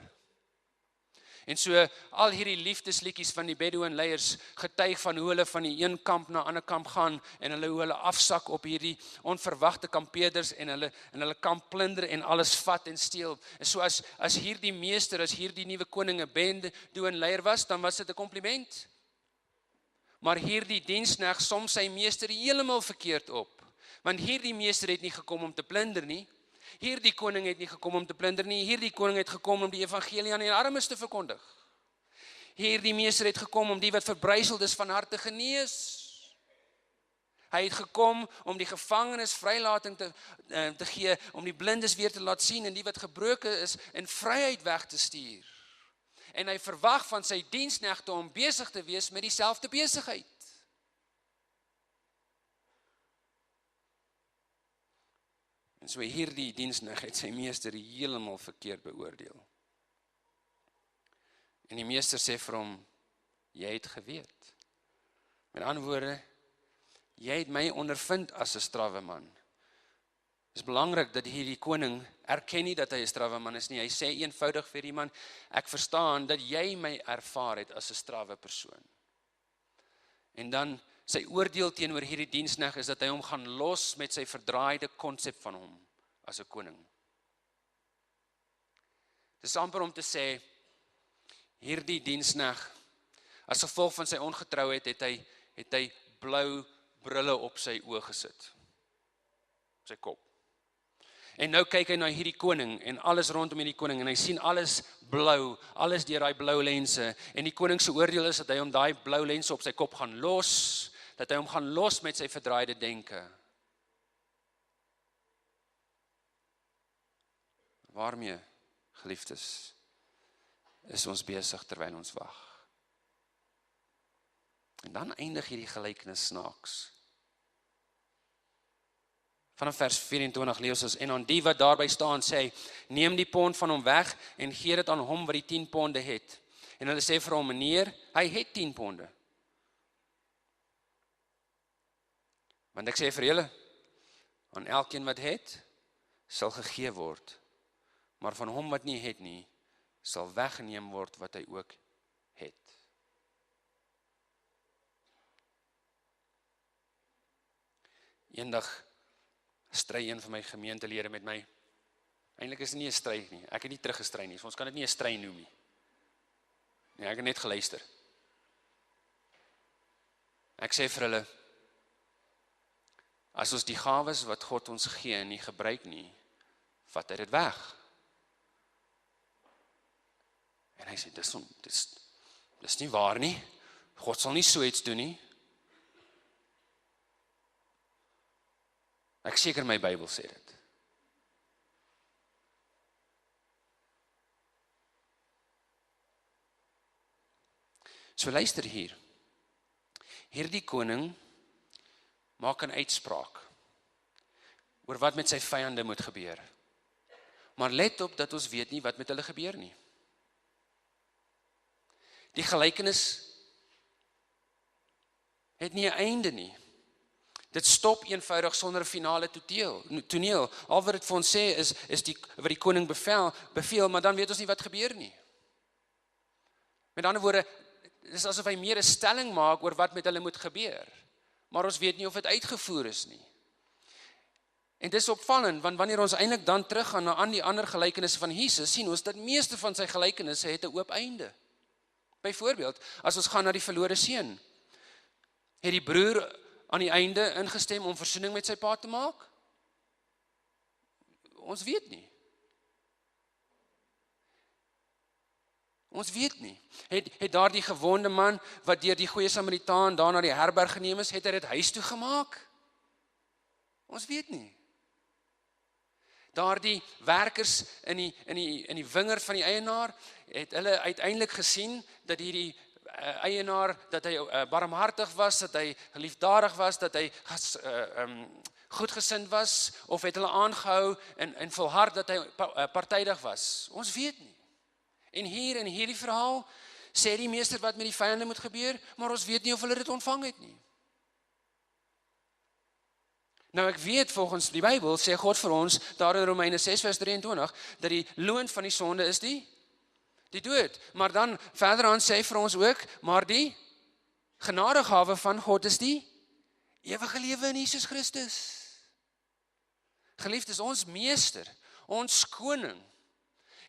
En so al hierdie liefdesliedjies van die Bedouin leiers getuig van hoe hulle van die een kamp na 'n ander kamp gaan en hoe hulle afsak op hierdie onverwagte kampeerders en hulle kamp plunder en alles vat en steel. En so as hierdie meester, as hierdie nuwe koning 'n Bedouin leier was, dan was dit 'n kompliment. Maar hierdie diensknegt som sy meester heeltemal verkeerd op. Want hierdie meester het nie gekom om te plunder nie. Hierdie koning het nie gekom om te plunder nie. Hierdie koning het gekom om die evangelie aan die armes te verkondig. Hierdie meester het gekom om die wat verbryseld is van hart te genees. Hy het gekom om die gevangenes vrylating te gee, om die blindes weer te laat sien en die wat gebroken is in vryheid weg te stuur. En hy verwag van sy diensknegte om besig te wees met dieselfde besigheid. En so hierdie diensknegt het sy meester heeltemal verkeerd beoordeel. En die meester sê vir hom: "Jy het geweet." Met ander woorde, jy het my ondervind as 'n strawwe man. Het is belangrik dat hierdie koning erken nie dat hy 'n strawwe man is nie. Hy sê eenvoudig vir die man: "Ek verstaan dat jy my ervaar het as 'n strawwe persoon." En dan sy oordeel teenoor hierdie diensknegt is dat hy hom gaan los met sy verdraaide konsep van hom as 'n koning. Dit is amper om te sê, hierdie diensknegt, as gevolg van sy ongetrouheid, het hy blou brille op sy oë gesit. Op sy kop. En nou kyk hy na hierdie koning en alles rondom hierdie koning en hy sien alles blou, alles deur daai blou lense. En die koning se oordeel is dat hy hom daai blou lense op sy kop gaan los, dat hy hom gaan los met sy verdraaide denke. Waarmee, geliefdes, is ons besig terwyl ons wag? En dan eindig hierdie gelykenis snaaks. Vanaf vers 24 lees ons: "En aan die wat daarby staan sê hy, neem die pond van hom weg en gee dit aan hom wat die 10 ponde het." En hulle sê vir hom: "Meneer, hy het 10 ponde." Want ek sê vir julle, aan elkeen wat het, sal gegee word, maar van hom wat nie het nie, sal weggeneem word wat hy ook het. Eendag stry een van my gemeentelede met my. Eintlik is dit nie 'n stry nie. Ek het nie teruggestry nie. So ons kan dit nie 'n stry noem nie. Nee, ek het net geluister. Ek sê vir hulle: as ons die gawes wat God ons gee nie gebruik nie, vat hy dit weg. En hy sê: dis nie waar nie. God sal nie so iets doen nie. Ek seker my Bybel sê dit. So luister hier. Hierdie koning maak 'n uitspraak oor wat met sy vyande moet gebeur. Maar let op dat ons weet nie wat met hulle gebeur nie. Die gelykenis het nie 'n einde nie. Dit stop eenvoudig sonder 'n finale toneel. Al wat dit vir ons sê is wat die koning beveel, maar dan weet ons nie wat gebeur nie. Met ander woorde, dit is asof hy meer 'n stelling maak oor wat met hulle moet gebeur. Maar ons weet nie of dit uitgevoer is nie. En dit is opvallend, want wanneer ons eintlik dan teruggaan na die ander gelykenisse van Jesus, sien ons dat meeste van sy gelykenisse het 'n oop einde. Byvoorbeeld, as ons gaan na die verlore seun, het die broer aan die einde ingestem om versoening met sy pa te maak? Ons weet nie. Ons weet nie. Het daardie gewonde man, wat deur die goeie Samaritaan daar na die herberg geneem is, het hy dit huis toe gemaak? Ons weet nie. Daardie werkers in die wingerd van die eienaar, het hulle uiteindelik gesien dat hierdie eienaar, dat hy barmhartig was, dat hy liefdadig was, dat hy goedgesind was, of het hulle aangehou en volhard dat hy partydig was? Ons weet nie. En hier in hierdie verhaal sê die meester wat met die vyande moet gebeur, maar ons weet nie of hulle dit ontvang het nie. Nou ek weet volgens die Bybel sê God vir ons, daar in Romeine 6 vers 23, dat die loon van die sonde is die dood. Maar dan verder aan sê hy vir ons ook, maar die genadegawe van God is die ewige lewe in Jesus Christus. Geliefdes, ons meester, ons koning,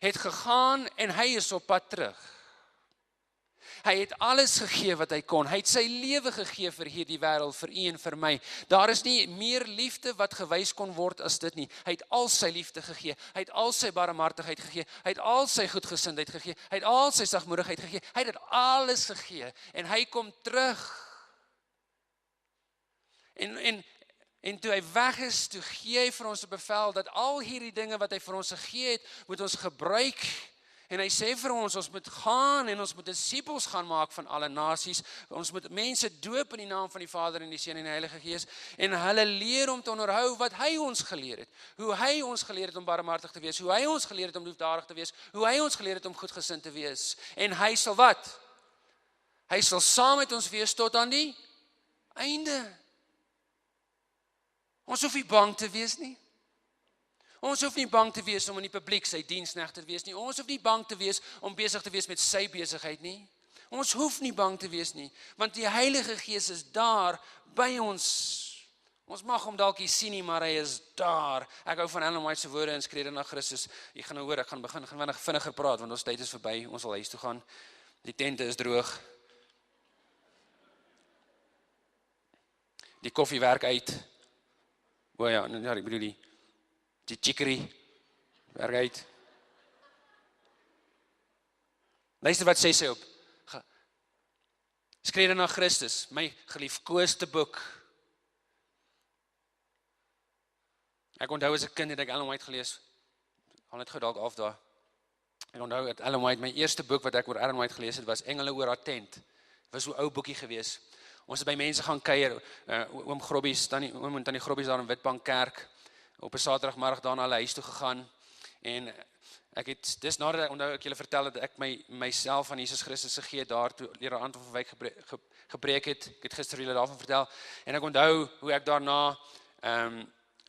het gegaan en hy is op pad terug. Hy het alles gegee wat hy kon. Hy het sy lewe gegee vir hierdie wêreld, vir u en vir my. Daar is nie meer liefde wat gewys kon word as dit nie. Hy het al sy liefde gegee. Hy het al sy barmhartigheid gegee. Hy het al sy goedgesindheid gegee. Hy het al sy sagmoedigheid gegee. Hy het dit alles gegee. En hy kom terug. En toe hy weg is, toe gee hy vir ons 'n bevel dat al hierdie dinge wat hy vir ons gegee het, moet ons gebruik. En hy sê vir ons moet gaan en ons moet disippels gaan maak van alle nasies. Ons moet mense doop in die naam van die Vader en die Seun en die Heilige Gees. En hulle leer om te onderhou wat hy ons geleer het. Hoe hy ons geleer het om barmhartig te wees. Hoe hy ons geleer het om liefdadig te wees. Hoe hy ons geleer het om goedgesind te wees. En hy sal wat? Hy sal saam met ons wees tot aan die einde. Ons hoef nie bang te wees nie. Ons hoef nie bang te wees om in die publiek sy diensknegt te wees nie. Ons hoef nie bang te wees om besig te wees met sy besigheid nie. Ons hoef nie bang te wees nie, want die Heilige Gees is daar by ons. Ons mag hom dalk nie sien nie, maar hy is daar. Ek hou van Ellen White se woorde in Skrede na Christus. Jy gaan nou hoor, ek gaan begin vinniger praat, want ons tyd is verby, ons sal huis toe gaan. Die tente is droog. Die koffie werk uit. O ja, ek bedoel die chicory werk uit. Luister wat sê sy op. Skrede na Christus, my geliefkoeste boek. Ek onthou as 'n kind het ek Ellen White gelees. Al net gou dalk af daar. Ek onthou dat Ellen White, my eerste boek wat ek oor Ellen White gelees het, was Engele oor haar tent. Dit was so 'n ou boekie gewees. Ons het by mense gaan kuier, oom Grobbies, oom en tannie Grobbies daar in Witbank Kerk, op 'n Saterdagmiddag daar na hulle huis toe gegaan, en ek het, dis nadat ek onthou ek julle vertel dat ek myself aan Jesus Christus gegee het daar, toe leraar Anton van Wyk gepreek het, ek het gister julle daarvan vertel, en ek onthou hoe ek daarna,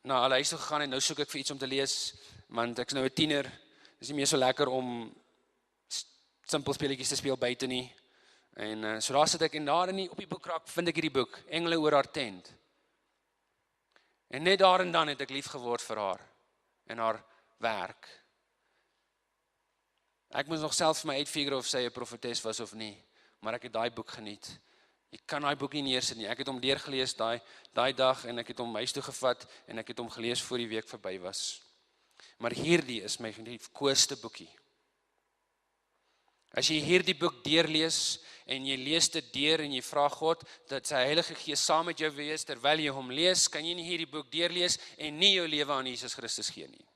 na hulle huis toe gegaan, en nou soek ek vir iets om te lees, want ek is nou 'n tiener, dis nie meer so lekker om simpel speletjies te speel buite nie, en so daar sit ek, en daar op die boekrak vind ek hierdie boek, Engele oor haar tent. En net daar en dan het ek lief geword vir haar, en haar werk. Ek moes nog self vir my uitfigure of sy 'n profetes was of nie, maar ek het daai boek geniet. Ek kan daai boek nie neersit nie, ek het hom deurgelees daai dag, en ek het hom huis toe gevat, en ek het hom gelees voor die week verby was. Maar hierdie is my geliefkoeste boekie. As jy hierdie boek deurlees, en jy lees dit deur, en jy vra God, dat sy Heilige Gees saam met jou wees, terwyl jy hom lees, kan jy nie hierdie boek deurlees, en nie jou lewe aan Jesus Christus gee nie.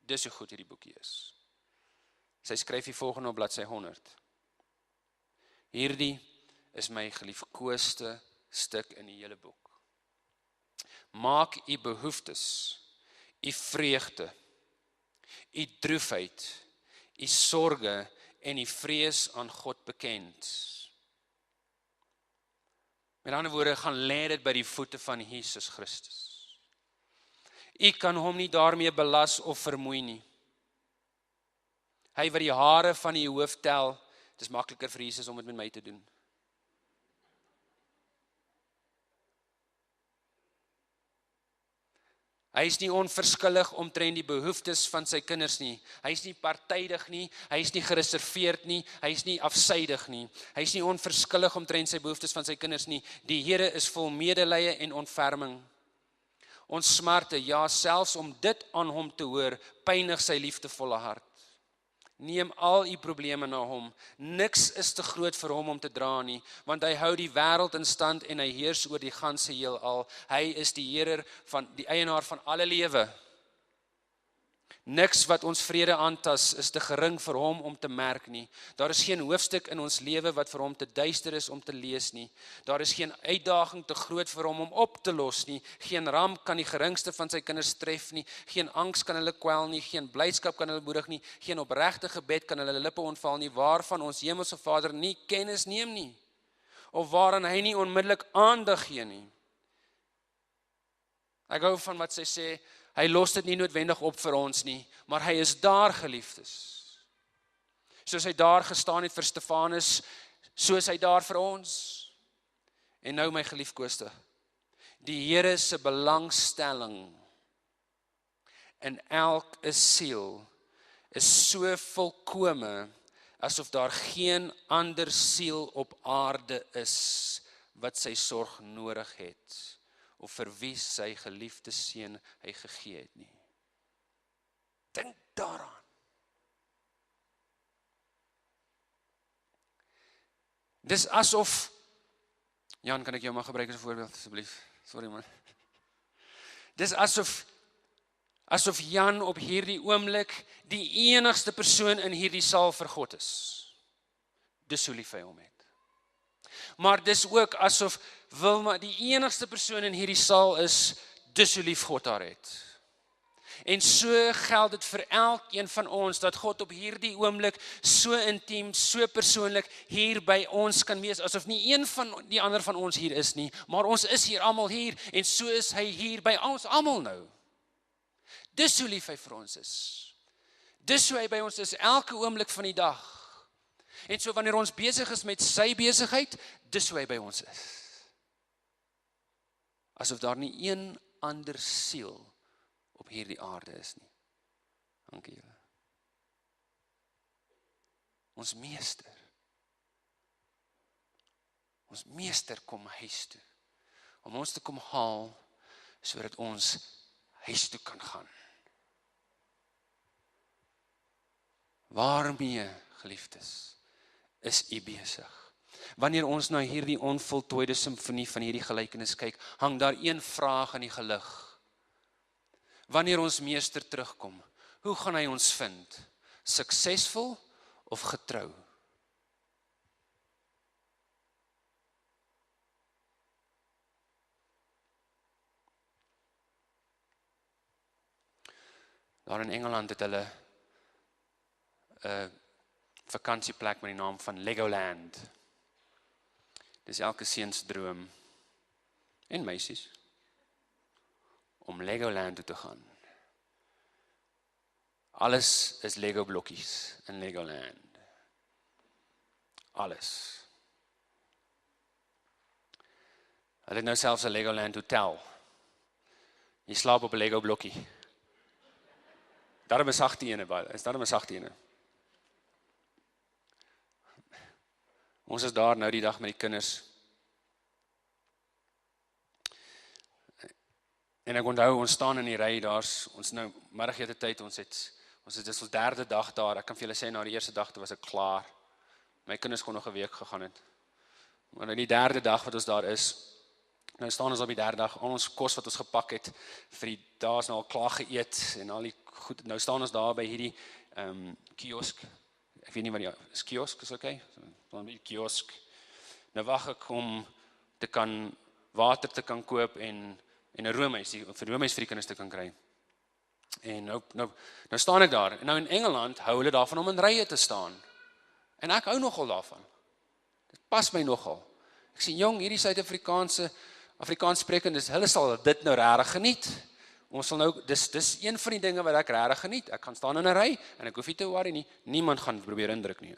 Dis hoe goed hierdie boekie is. Sy skryf die volgende op bladsy 100. Hierdie is my geliefkoeste stuk in die hele boek. Maak u behoeftes, u vreugde, u droefheid, u sorge en die vrees aan God bekend. Met ander woorde, gaan lê dit by die voete van Jesus Christus. U kan hom nie daarmee belas of vermoei nie. Hy wat die hare van die hoof tel, dit is makliker vir Jesus om dit met my te doen. Hy is nie onverskillig omtrent die behoeftes van sy kinders nie. Hy is nie partydig nie, hy is nie gereserveerd nie, hy is nie afsydig nie. Hy is nie onverskillig omtrent sy behoeftes van sy kinders nie. Die Here is vol medelee en ontferming. Ons smarte, ja, selfs om dit aan hom te hoor, pynig sy liefdevolle hart. Neem al u probleme na hom. Niks is te groot vir hom om te dra nie, want hy hou die wêreld in stand en hy heers oor die ganse heelal. Hy is die Here van die eienaar van alle lewe. Niks wat ons vrede aantas is te gering vir hom om te merk nie. Daar is geen hoofstuk in ons lewe wat vir hom te duister is om te lees nie. Daar is geen uitdaging te groot vir hom om op te los nie. Geen ramp kan die geringste van sy kinders tref nie. Geen angs kan hulle kwel nie. Geen blydskap kan hulle moedig nie. Geen opregte gebed kan hulle lippe ontval nie, waarvan ons hemelse Vader nie kennis neem nie. Of waaraan hy nie onmiddellik aandag gee nie. Ek hou van wat sy sê, hy los dit nie noodwendig op vir ons nie, maar hy is daar, geliefdes. Soos hy daar gestaan het vir Stefanus, so is hy daar vir ons. En nou my geliefkoeste, die Here se belangstelling in elke siel is so volkome, asof daar geen ander siel op aarde is, wat sy sorg nodig het, of vir wie sy geliefde seun hy gegee het nie. Dink daaraan. Dis asof, Jan, kan ek jou maar gebruik as 'n voorbeeld, asseblief? Sorry man. Dis asof Jan op hierdie oomblik die enigste persoon in hierdie saal vir God is. Dis hoe lief hy hom het. Maar dis ook asof Wilma die enigste persoon in hierdie saal is, dis hoe lief God haar het. En so geld dit vir elkeen van ons, dat God op hierdie oomblik so intiem, so persoonlik hier by ons kan wees, asof nie een van die ander van ons hier is nie, maar ons is hier almal hier, en so is hy hier by ons almal nou. Dis hoe lief hy vir ons is. Dis hoe hy by ons is, elke oomblik van die dag. En so wanneer ons besig is met sy besigheid, dis hoe hy by ons is. Asof daar nie een ander siel op hierdie aarde is nie. Dankie julle. Ons meester kom huis toe, om ons te kom haal, sodat ons huis toe kan gaan. Waarmee, geliefdes, is u besig? Wanneer ons na hierdie onvoltooide simfonie van hierdie gelykenis kyk, hang daar een vraag in die gelug. Wanneer ons meester terugkom, hoe gaan hy ons vind? Suksesvol of getrou? Daar in Engeland het hulle 'n vakansieplek met die naam van Legoland. Dis elke seun se droom, en meisies, om Legoland toe te gaan. Alles is Lego blokkies in Legoland. Alles. Hulle het nou selfs 'n Legoland hotel. Jy slaap op 'n Lego blokkie. Daarom is sagte ene. Ons is daar nou die dag met die kinders. En ek onthou, ons staan in die ry, ons nou middagete tyd, ons is ons derde dag daar. Ek kan vir julle sê, na die eerste dag toe was ek klaar. My kinders kon nog 'n week gegaan het. Maar nou die derde dag wat ons daar is, nou staan ons op die derde dag, al ons kos wat ons gepak het, vir die dae is nou al klaar geëet, en al die goed, nou staan ons daar by hierdie kiosk. Ek weet nie wat is kiosk, is okay? Dan die kiosk. Nou wag ek om te kan water te kan koop en 'n roomys, vir roomys vir die kinders te kan kry. En nou staan ek daar. En nou in Engeland hou hulle daarvan om in rye te staan. En ek hou nogal daarvan. Dit pas my nogal. Ek sê, jong, hierdie Afrikaans sprekendes, hulle sal dit nou regtig geniet. Ons sal nou, dis een van die dinge wat ek regtig geniet. Ek gaan staan in 'n ry, en ek hoef nie te worry nie. Niemand gaan probeer indruk nie.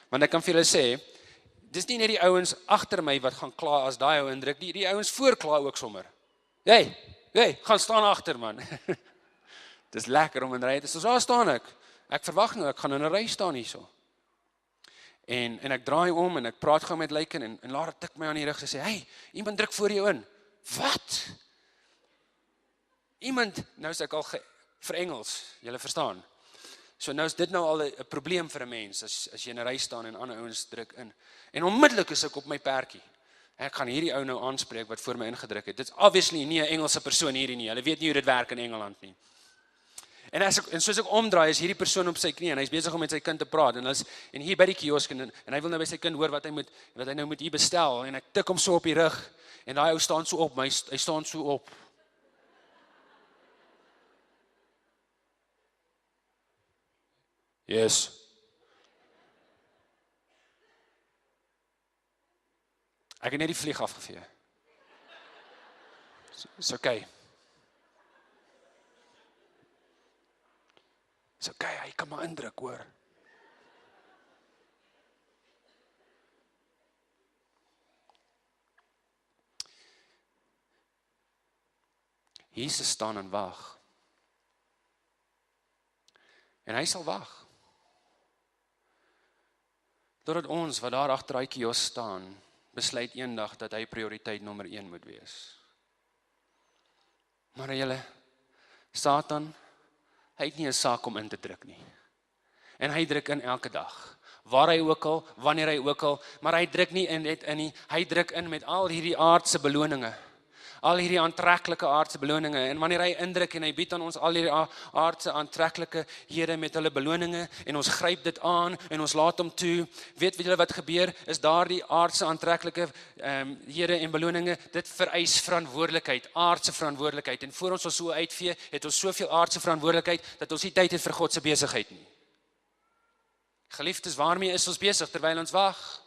Want ek kan vir julle sê, dis nie net die ouens agter my wat gaan kla as daai ou indruk, die ouens voor kla ook sommer. Hey, gaan staan agter man. Dis lekker om in ry te staan. So daar staan ek. Ek verwag nou, ek gaan in 'n ry staan hierso. En ek draai om en ek praat gou met Lyken en Lara tik my aan die rug en sê, hey, iemand druk voor jou in. Wat? Iemand, nou is ek al vir Engels, julle verstaan. So nou is dit nou al 'n probleem vir 'n mens, as jy in 'n ry staan en ander ouens druk in. En onmiddellik is ek op my perdjie. Ek gaan hierdie ou nou aanspreek wat voor my ingedruk het. Dit is obviously nie 'n Engelse persoon hierdie nie. Hulle weet nie hoe dit werk in Engeland nie. En soos ek omdraai, is hierdie persoon op sy knie en hy's besig om met sy kind te praat en hier by die kiosk en hy wil nou by sy kind hoor wat hy nou moet hier bestel en ek tik hom so op die rug en daai ou staan so op, hy staan so op. Yes. Ek het net die vlieg afgevee. Is okay. Is okay, hy kan maar indruk, hoor. Jesus staan en wag. En hy sal wag. Totdat ons, wat daar agter daai kiosk staan, besluit eendag dat hy prioriteit nommer 1 moet wees. Maar julle, Satan, hy het nie 'n saak om in te druk nie. En hy druk in elke dag. Waar hy ook al, wanneer hy ook al, maar hy druk nie in net in nie, hy druk in met al hierdie aardse beloninge. Al hierdie aantreklike aardse beloninge, en wanneer hy indruk en hy bied aan ons al hierdie aardse aantreklike hede met hulle beloninge, en ons gryp dit aan, en ons laat hom toe, weet julle wat gebeur, is daardie aardse aantreklike hede en beloninge, dit vereis verantwoordelikheid, aardse verantwoordelikheid, en voor ons so uitvee, het ons soveel aardse verantwoordelikheid, dat ons nie tyd het vir God se besigheid nie. Geliefdes, waarmee is ons besig terwyl ons wag?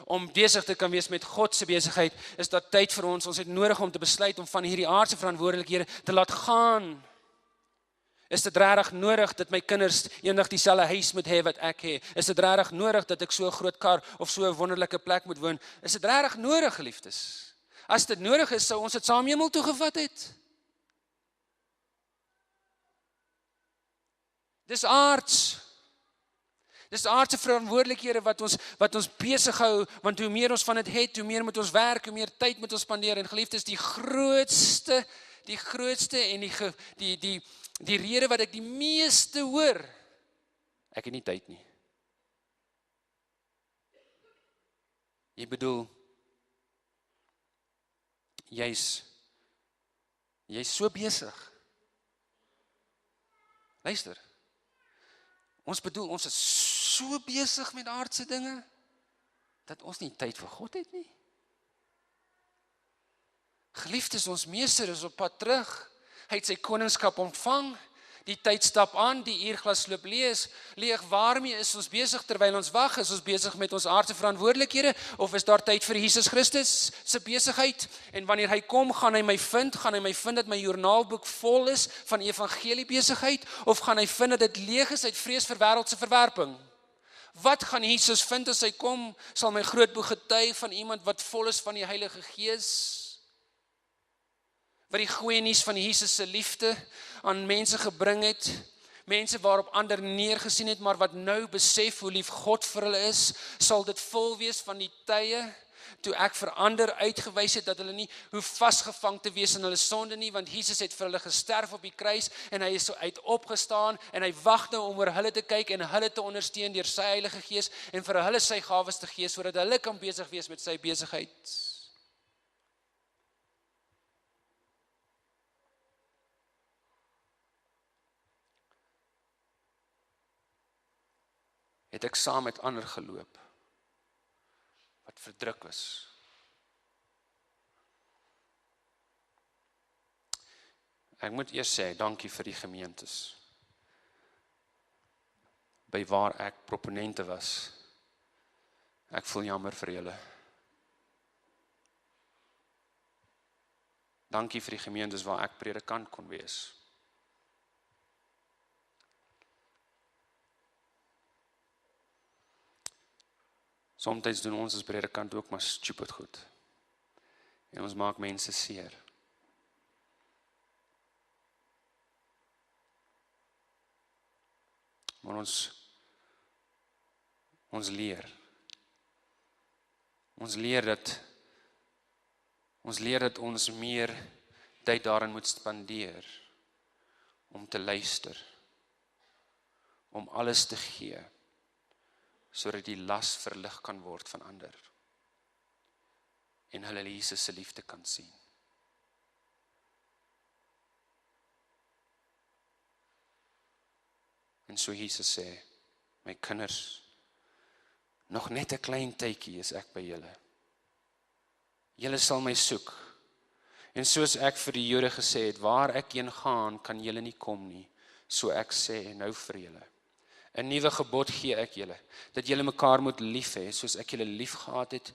Om besig te kan wees met God se besigheid, is dat tyd vir ons het nodig om te besluit om van hierdie aardse verantwoordelikhede te laat gaan. Is dit regtig nodig dat my kinders eendag dieselfde huis moet hê wat ek het? Is dit regtig nodig dat ek so 'n groot kar of so 'n wonderlike plek moet woon? Is dit regtig nodig, geliefdes? As dit nodig is, sou ons dit saam hemel toe gevat het. Dis aards. Dis aardse verantwoordelikhede wat ons besig hou, want hoe meer ons van dit het, hoe meer moet ons werk, hoe meer tyd moet ons spandeer, en geliefdes, die grootste en die rede wat ek die meeste hoor, ek het nie tyd nie. Jy bedoel, jy's so besig. Luister, ons bedoel, ons is so besig met aardse dinge, dat ons nie tyd vir God het nie. Geliefdes, ons meester is op pad terug. Hy het sy koningskap ontvang. Die tyd stap aan, die uurglas loop leeg. Waarmee is ons besig terwyl ons wag? Is ons besig met ons aardse verantwoordelikhede? Of is daar tyd vir Jesus Christus se besigheid? En wanneer hy kom, gaan hy my vind dat my joernaalboek vol is van evangelie besigheid? Of gaan hy vind dat dit leeg is uit vrees vir wêreldse verwerping? Wat gaan Jesus vind as hy kom? Sal my grootboek getuig van iemand wat vol is van die Heilige Gees? Wat die goeie nuus van Jesus se liefde aan mense gebring het, mense waarop ander neergesien het, maar wat nou besef hoe lief God vir hulle is, sal dit vol wees van die tye, toe ek vir ander uitgewys het, dat hulle nie hoef vasgevang te wees in hulle sonde nie, want Jesus het vir hulle gesterf op die kruis, en hy is uit opgestaan, en hy wag nou om oor hulle te kyk, en hulle te ondersteun deur sy Heilige Gees, en vir hulle sy gawes te gee, sodat hulle kan besig wees met sy besigheid. Het ek saam met ander geloop, wat verdruk is. Ek moet eers sê, dankie vir die gemeentes, by waar ek proponente was. Ek voel jammer vir julle. Dankie vir die gemeentes waar ek predikant kon wees. Somtyds doen ons as predikant ook maar stupid goed. En ons maak mense seer. Maar ons leer. Ons leer dat ons meer tyd daarin moet spandeer om te luister, om alles te gee, sodat die las verlig kan word van ander en hulle Jesus se liefde kan sien. En so Jesus sê, my kinders, nog net 'n klein tydjie is ek by julle. Julle sal my soek. En soos ek vir die Jode gesê het, waar ek heen gaan, kan julle nie kom nie. So ek sê nou vir julle. 'n Nuwe gebod gee ek julle, dat julle mekaar moet lief hê, soos ek julle lief gehad het,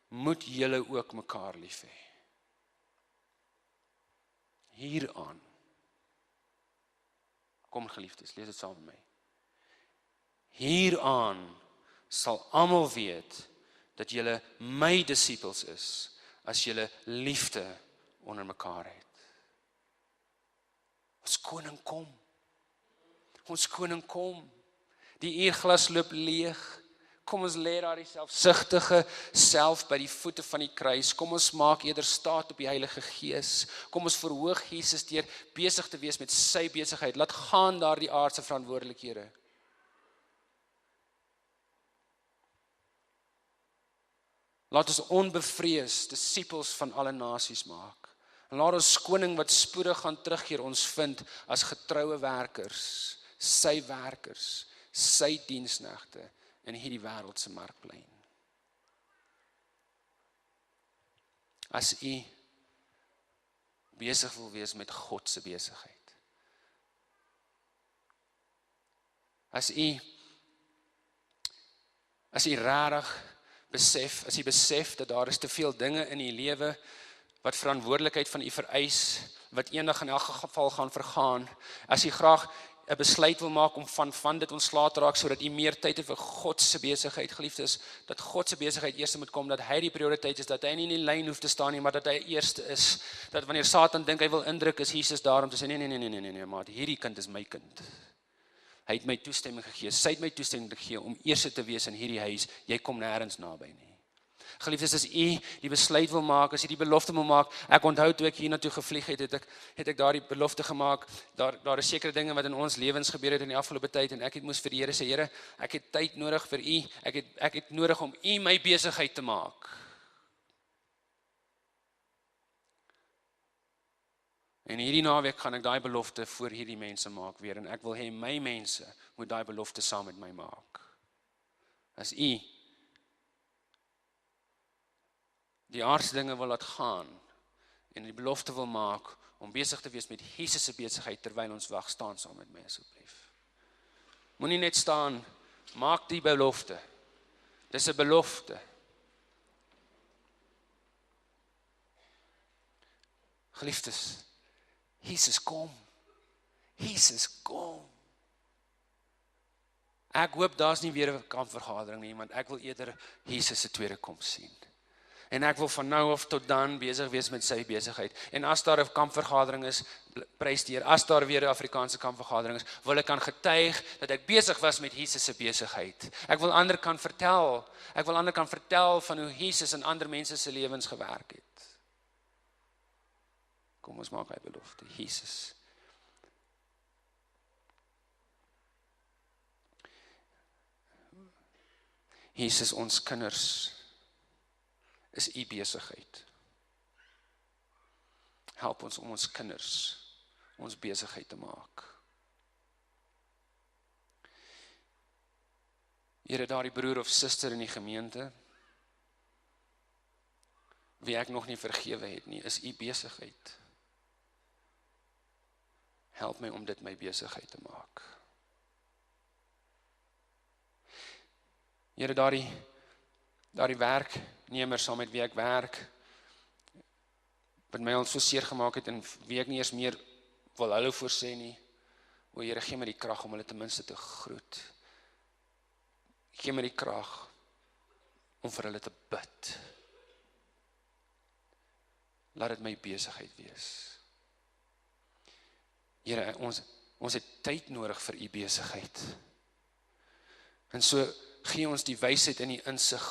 moet julle ook mekaar lief hê. Hieraan. Kom geliefdes, lees dit saam met my. Hieraan sal almal weet dat julle my disippels is, as julle liefde onder mekaar het. Ons koning kom. Ons koning kom. Die uurglas loop leeg. Kom ons lê daar die selfsugtige self by die voete van die kruis. Kom ons maak eerder staat op die Heilige Gees. Kom ons verhoog Jesus deur besig te wees met sy besigheid. Laat gaan daar die aardse verantwoordelikhede. Laat ons onbevrees disippels van alle nasies maak. En laat ons koning wat spoedig gaan terugkeer ons vind as getroue werkers, sy diensknegte in hierdie wêreldse markplein. As u besig wil wees met God se besigheid. As u regtig besef, as u besef dat daar is te veel dinge in u lewe wat verantwoordelikheid van u vereis, wat eendag in elk geval gaan vergaan, as u graag 'n besluit wil maak om van dit ontslae te raak, sodat u meer tyd het vir God se besigheid, geliefdes, dat God se besigheid eers moet kom, dat hy die prioriteit is, dat hy nie in die lyn hoef te staan nie, maar dat hy eerste is, dat wanneer Satan dink hy wil indruk, is Jesus daar om te sê, nee, maar hierdie kind is my kind. Hy het my toestemming gegee, sy het my toestemming gegee om eerste te wees in hierdie huis, jy kom nêrens naby nie. Geliefdes, as u die besluit wil maak, as u die belofte wil maak, ek onthou toe ek hiernatoe gevlieg het ek daardie belofte gemaak, daar is sekere dinge wat in ons lewens gebeur het in die afgelope tyd, en ek moes vir die Here sê, Here, ek het tyd nodig vir u, ek het nodig om u my besigheid te maak. En hierdie naweek gaan ek daai belofte voor hierdie mense maak weer, en ek wil hê my mense moet daai belofte saam met my maak. As u die aardse dinge wil laat gaan, en die belofte wil maak, om besig te wees met Jesus se besigheid, terwyl ons wag, staan saam met my asseblief. Moenie net staan, maak die belofte. Dis 'n belofte. Geliefdes, Jesus kom. Jesus kom. Ek hoop daar's nie weer 'n kampvergadering nie, want ek wil eerder Jesus se tweede kom sien. En ek wil van nou af tot dan besig wees met sy besigheid. En as daar 'n kampvergadering is, prys die Here. As daar weer 'n Afrikaanse kampvergadering is, wil ek kan getuig dat ek besig was met Jesus se besigheid. Ek wil ander kan vertel van hoe Jesus in ander mense se lewens gewerk het. Kom ons maak hy belofte, Jesus. Jesus, ons kinders is u besigheid. Help ons om ons kinders ons besigheid te maak. Here, daardie broer of suster in die gemeente, wie ek nog nie vergewe het nie, is u besigheid. Help my om dit my besigheid te maak. Here, daardie werknemer saam met wie ek werk, wat my al so seer gemaak het en wie ek nie eens meer wil hulle voorsê nie. O Here, gee my die krag om hulle ten minste te groet. Gee my die krag om vir hulle te bid. Laat dit my besigheid wees. Here, ons het tyd nodig vir u besigheid. En so gee ons die wysheid en die insig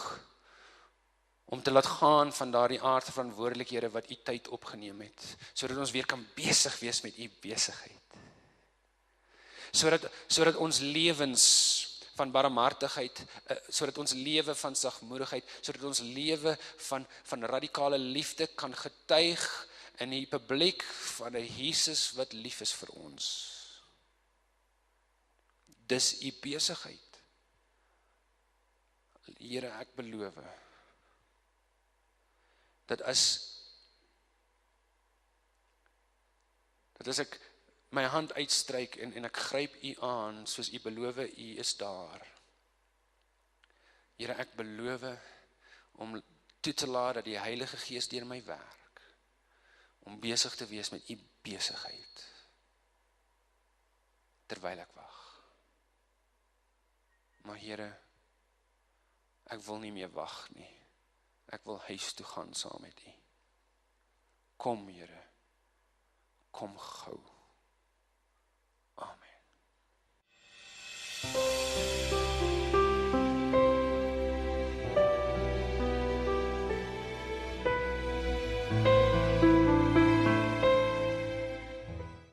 om te laat gaan van daardie aard verantwoordelikhede wat u tyd opgeneem het, sodat ons weer kan besig wees met u besigheid. Sodat ons lewens van barmhartigheid, sodat ons lewe van sagmoedigheid, sodat ons lewe van radikale liefde kan getuig in die publiek van 'n Jesus wat lief is vir ons. Dis u besigheid. Here, ek beloof dat as ek my hand uitstryk en ek gryp u aan, soos u beloof, u is daar. Here, ek beloof om toe te laat dat die Heilige Gees deur my werk, om besig te wees met u besigheid, terwyl ek wag. Maar Here, ek wil nie meer wag nie. Ek wil huis toe gaan saam met u. Kom Here, kom gou.